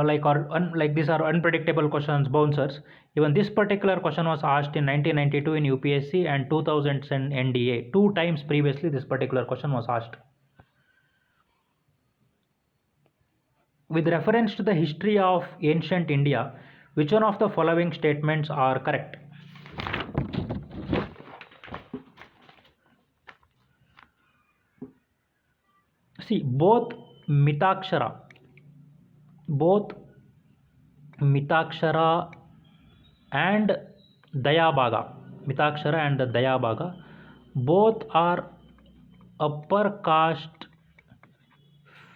like these are unpredictable questions, bouncers. Even this particular question was asked in 1992 in UPSC and 2000 NDA. 2 times previously this particular question was asked. With reference to the history of ancient India, which one of the following statements are correct? See, both Mitakshara and Dayabhaga, both are upper caste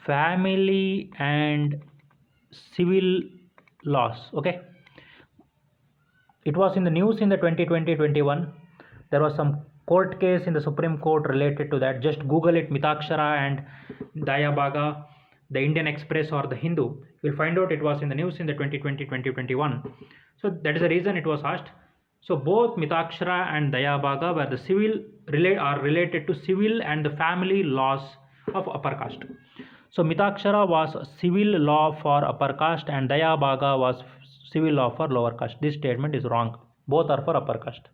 family and civil laws. Okay, it was in the news in the 2020-21. There was some court case in the Supreme Court related to that. Just Google it, Mitakshara and Dayabhaga, the Indian Express or the Hindu. You'll find out it was in the news in the 2020-2021. So that is the reason it was asked. So both Mitakshara and Dayabhaga were the are related to civil and the family laws of upper caste. So Mitakshara was civil law for upper caste and Dayabhaga was civil law for lower caste. This statement is wrong. Both are for upper caste.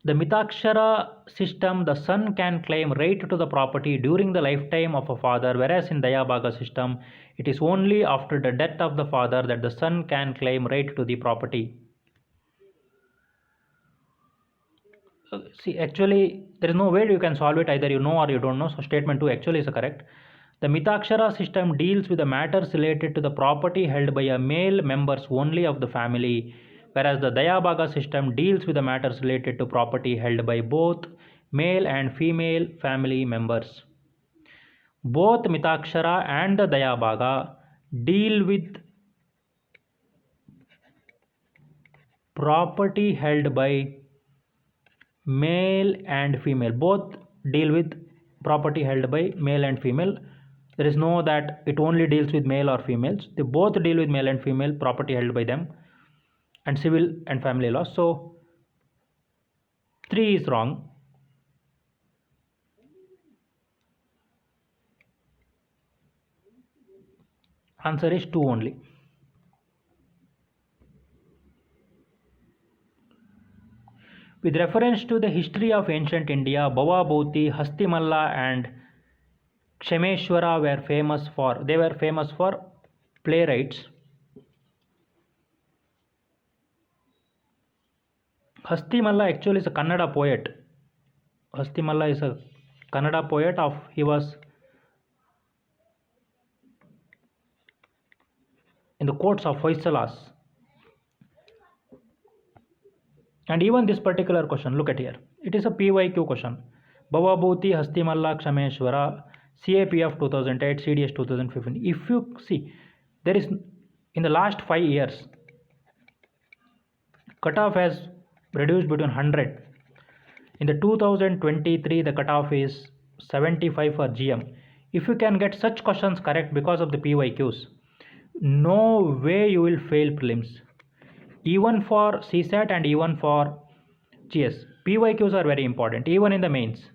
The Mitakshara system, the son can claim right to the property during the lifetime of a father, whereas in Dayabhaga system, it is only after the death of the father that the son can claim right to the property. See, actually, there is no way you can solve it. Either you know or you don't know. So statement 2 actually is correct. The Mitakshara system deals with the matters related to the property held by a male members only of the family, whereas the Dayabhaga system deals with the matters related to property held by both male and female family members. Both Mitakshara and the Dayabhaga deal with property held by male and female. Both deal with property held by male and female. There is no that it only deals with male or females. They both deal with male and female property held by them and civil and family laws. So 3 is wrong. Answer is 2 only. With reference to the history of ancient India, Bhavabhuti, Hastimalla and Kshemeshwara were famous for playwrights. Hastimalla actually is a Kannada poet. Hastimalla is a Kannada poet he was in the courts of Hoysalas. And even this particular question, look at here. It is a PYQ question. Bhavabhuti, Hastimalla, Kshemeshwara, CAPF 2008, CDS 2015. If you see, there is in the last 5 years, cutoff has reduced between 100. In the 2023, the cutoff is 75 for GM. If you can get such questions correct because of the PYQs, no way you will fail prelims. Even for CSAT and even for GS. PYQs are very important, even in the mains.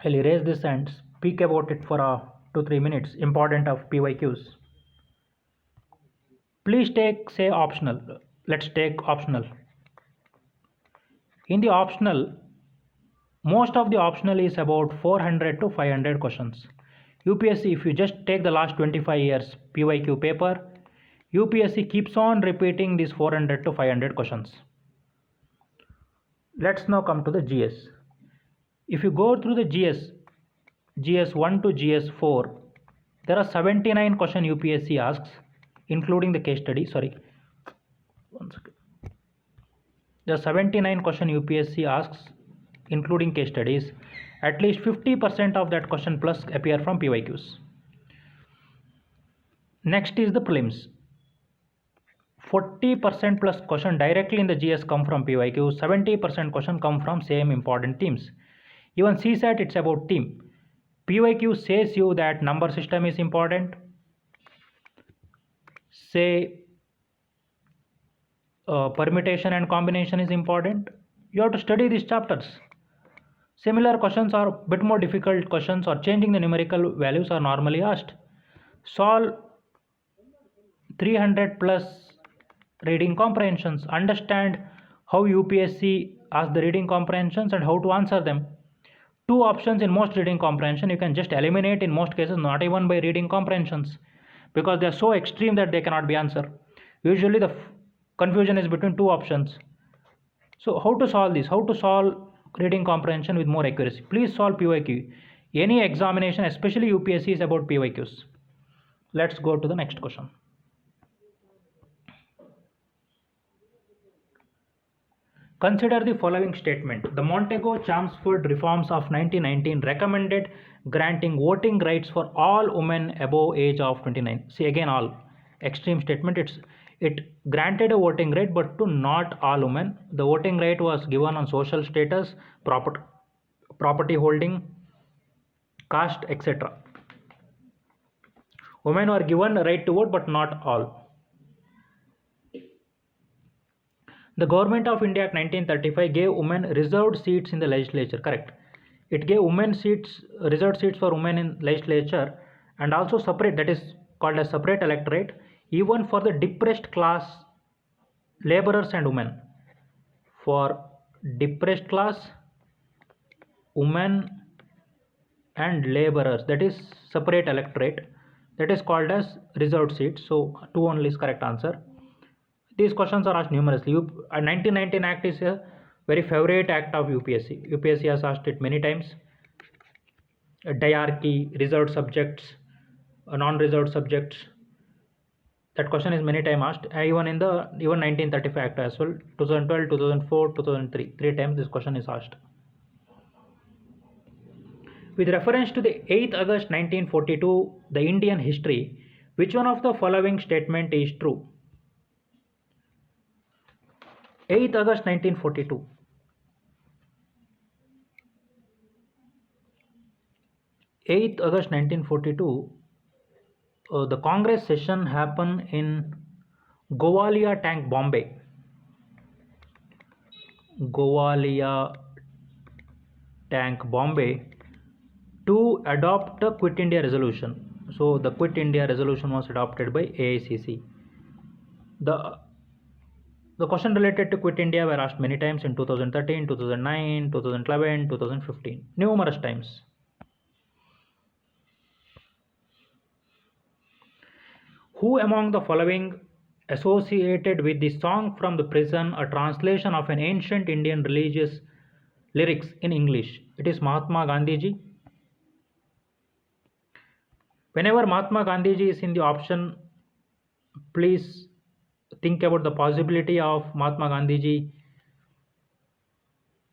I'll erase this and speak about it for 2-3 minutes. Important of PYQs. Please take, say, optional. Let's take optional. In the optional, most of the optional is about 400 to 500 questions. UPSC, if you just take the last 25 years PYQ paper, UPSC keeps on repeating these 400 to 500 questions. Let's now come to the GS. If you go through the GS 1 to GS 4, there are 79 question UPSC asks, including the case study. Sorry, one second. There are 79 question UPSC asks, including case studies. At least 50% of that question plus appear from PYQs. Next is the prelims. 40% plus question directly in the GS come from PYQ. 70% question come from same important themes. Even CSAT, it's about theme. PYQ says you that number system is important. Say permutation and combination is important. You have to study these chapters. Similar questions are a bit more difficult questions, or changing the numerical values are normally asked. Solve 300 plus reading comprehensions. Understand how UPSC asks the reading comprehensions and how to answer them. Two options in most reading comprehension you can just eliminate in most cases, not even by reading comprehensions, because they are so extreme that they cannot be answered. Usually the confusion is between two options. So how to solve this? How to solve reading comprehension with more accuracy? Please solve PYQ. Any examination, especially UPSC, is about PYQs. Let's go to the next question. Consider the following statement. The Montego-Chelmsford reforms of 1919 recommended granting voting rights for all women above age of 29. See, again, all. Extreme statement. It granted a voting right, but to not all women. The voting right was given on social status, property holding, caste, etc. Women were given a right to vote, but not all. The Government of India Act 1935 gave women reserved seats in the legislature. Correct. It gave women seats, reserved seats for women in legislature, and also separate, that is called as separate electorate, even for the depressed class, laborers and women. For depressed class, women and laborers, that is separate electorate, that is called as reserved seats. So 2 only is correct answer. These questions are asked numerously. 1919 Act is a very favorite act of UPSC. UPSC has asked it many times. Diarchy, reserved subjects, non-reserved subjects. That question is many times asked. Even 1935 Act as well. 2012, 2004, 2003. 3 times this question is asked. With reference to the 8th August 1942, the Indian history, which one of the following statement is true? 8th August 1942. 8th August 1942, the Congress session happened in Gowalia Tank, Bombay. Gowalia Tank, Bombay, to adopt the Quit India resolution. So the Quit India resolution was adopted by AICC. The question related to Quit India were asked many times in 2013, 2009, 2011, 2015, numerous times. Who among the following associated with the song from the prison a translation of an ancient Indian religious lyrics in English? It is Mahatma Gandhiji. Whenever Mahatma Gandhiji is in the option, please think about the possibility of Mahatma Gandhiji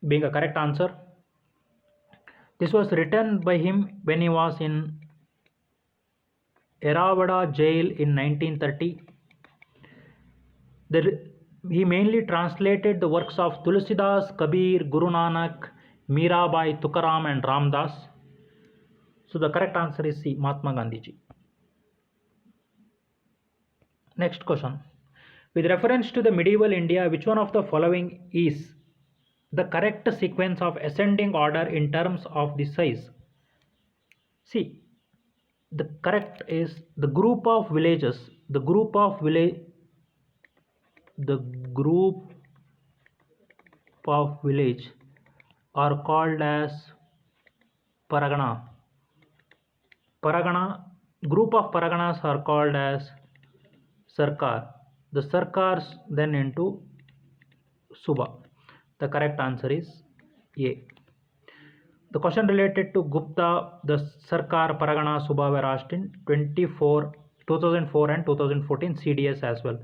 being a correct answer. This was written by him when he was in Eravada jail in 1930. He mainly translated the works of Tulsidas, Kabir, Guru Nanak, Mirabai, Tukaram and Ramdas. So the correct answer is C, Mahatma Gandhiji. Next question. With reference to the medieval India, which one of the following is the correct sequence of ascending order in terms of the size? See, the correct is the group of villages. The group of the group of village are called as paragana. Group of paraganas are called as sarkar. The sarkars then into suba. The correct answer is A. The question related to Gupta, the Sarkar, Paragana, Subha were asked in 2004 and 2014 CDS as well.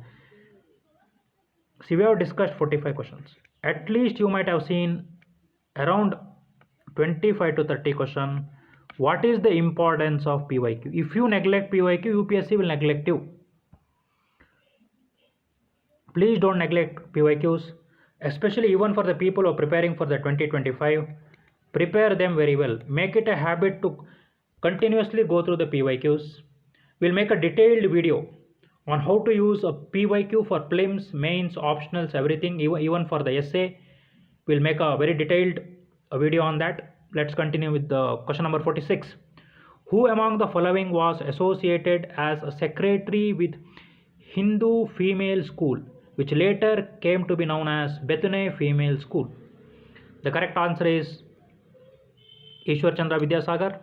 See, we have discussed 45 questions. At least you might have seen around 25 to 30 questions. What is the importance of PYQ? If you neglect PYQ, UPSC will neglect you. Please don't neglect PYQs, especially even for the people who are preparing for the 2025. Prepare them very well. Make it a habit to continuously go through the PYQs. We'll make a detailed video on how to use a PYQ for prelims, mains, optionals, everything, even for the essay. We'll make a very detailed video on that. Let's continue with the question number 46. Who among the following was associated as a secretary with Hindu Female School, which later came to be known as Bethune Female School? The correct answer is Ishwar Chandra Vidyasagar.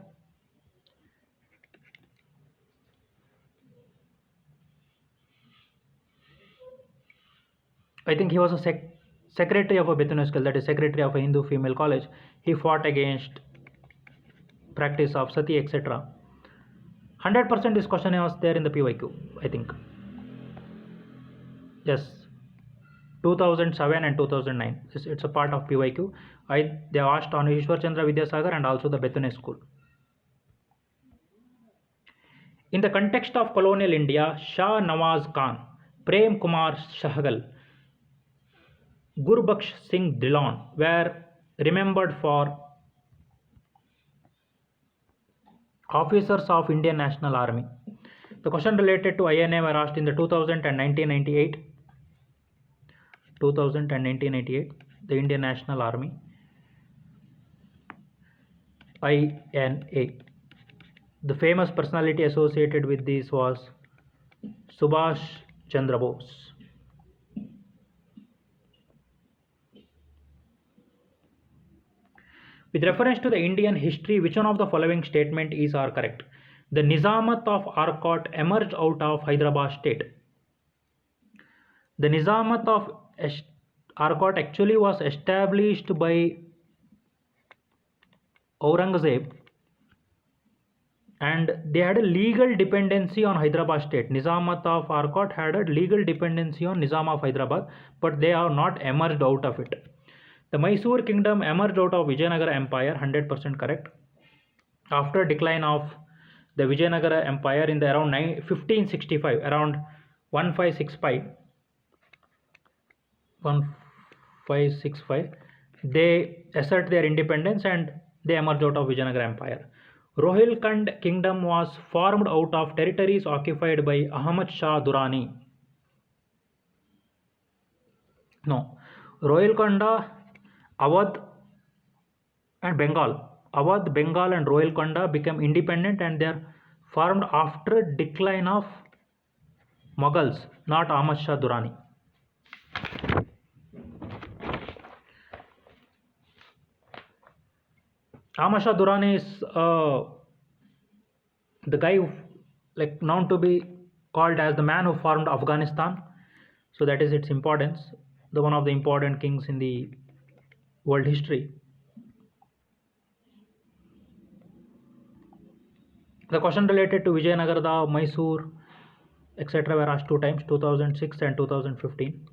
I think he was a secretary of a Bethune school, that is secretary of a Hindu female college. He fought against practice of sati, etc. 100% this question was there in the PYQ, I think. Yes, 2007 and 2009. It's a part of PYQ. They asked on Ishwar Chandra Vidyasagar and also the Bethune school. In the context of colonial India, Shah Nawaz Khan, Prem Kumar Sahgal, Gurbaksh Singh Dhillon were remembered for officers of Indian National Army. The question related to INA were asked in the 2000 and 1998. 2000 and 1998, the Indian National Army, INA. The famous personality associated with this was Subhash Chandra Bose. With reference to the Indian history, which one of the following statement is or correct? The Nizamat of Arcot emerged out of Hyderabad state. The Nizamat of Arcot actually was established by Aurangzeb, and they had a legal dependency on Hyderabad state. Nizamat of Arcot had a legal dependency on Nizam of Hyderabad, but they are not emerged out of it. The Mysore kingdom emerged out of Vijayanagara Empire, 100% correct. After decline of the Vijayanagara Empire in the around 1565, around 1565, they assert their independence and they emerged out of Vijayanagara Empire. Rohilkhand kingdom was formed out of territories occupied by Ahmad Shah Durrani. No, Rohilkhanda, Awadh and Bengal. Awadh, Bengal and Rohilkhanda became independent and they are formed after decline of Mughals, not Ahmad Shah Durrani. Ahmad Shah Durrani is the guy who, known to be called as the man who formed Afghanistan. So that is its importance. The one of the important kings in the world history. The question related to Vijayanagara, Mysore, etc. were asked 2 times, 2006 and 2015.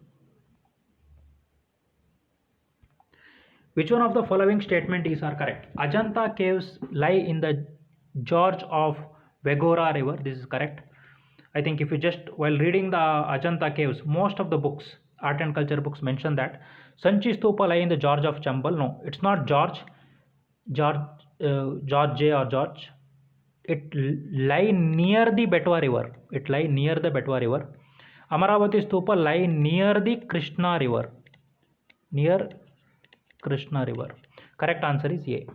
Which one of the following statement is are correct? Ajanta caves lie in the gorge of Vegora river. This is correct. I think if you just, while reading the Ajanta caves, most of the books, art and culture books mention that Sanchi Stupa lie in the gorge of Chambal. No, it's not George J or George. It lie near the Betwa river. It lie near the Betwa river. Amaravati Stupa lie near the Krishna river. Near Krishna river. Correct answer is A.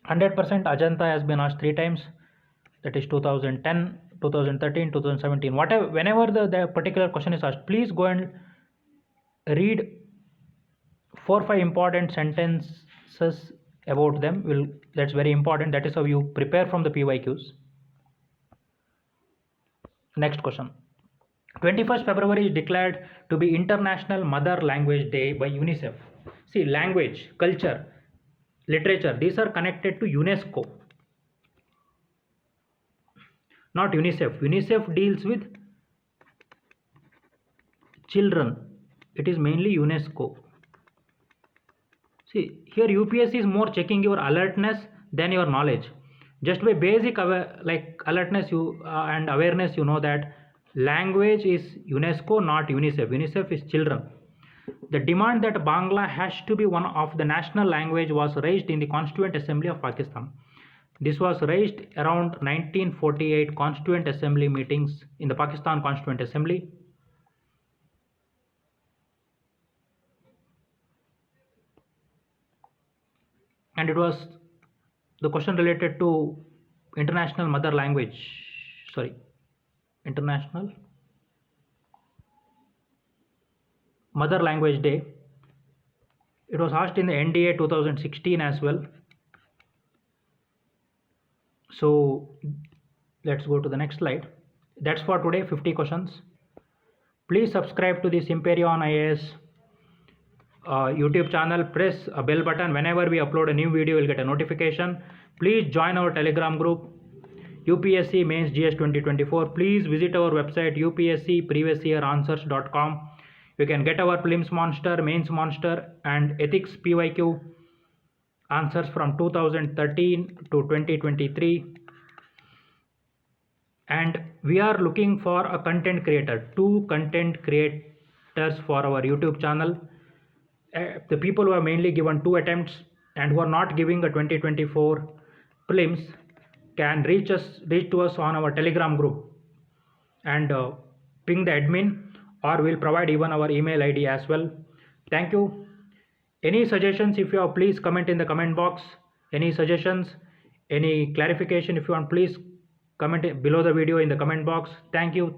100% Ajanta has been asked 3 times. That is 2010, 2013, 2017, whatever, whenever the particular question is asked, please go and read 4-5 important sentences about them. That's very important. That is how you prepare from the PYQs. Next question. 21st February is declared to be International Mother Language Day by UNICEF. See, language, culture, literature, these are connected to UNESCO, not UNICEF. UNICEF deals with children. It is mainly UNESCO. See, here UPSC is more checking your alertness than your knowledge. Just by basic alertness and awareness, you know that language is UNESCO, not UNICEF. UNICEF is children. The demand that Bangla has to be one of the national language was raised in the Constituent Assembly of Pakistan. This was raised around 1948 Constituent Assembly meetings in the Pakistan Constituent Assembly. And it was the question related to International Mother Language Day. It was asked in the NDA 2016 as well. So let's go to the next slide. That's for today, 50 questions. Please subscribe to the Simperion IAS YouTube channel. Press a bell button. Whenever we upload a new video, you'll get a notification. Please join our Telegram group, UPSC Mains GS 2024. Please visit our website, upscpreviousyeranswers.com. You can get our Prelims Monster, Mains Monster, and Ethics PYQ answers from 2013 to 2023. And we are looking for a content creator, 2 content creators for our YouTube channel. The people who are mainly given 2 attempts and who are not giving a 2024 prelims can reach to us on our Telegram group and ping the admin, or we'll provide even our email ID as well. Thank you. Any suggestions, if you have, please comment in the comment box. Any suggestions, any clarification, if you want, please comment below the video in the comment box. Thank you.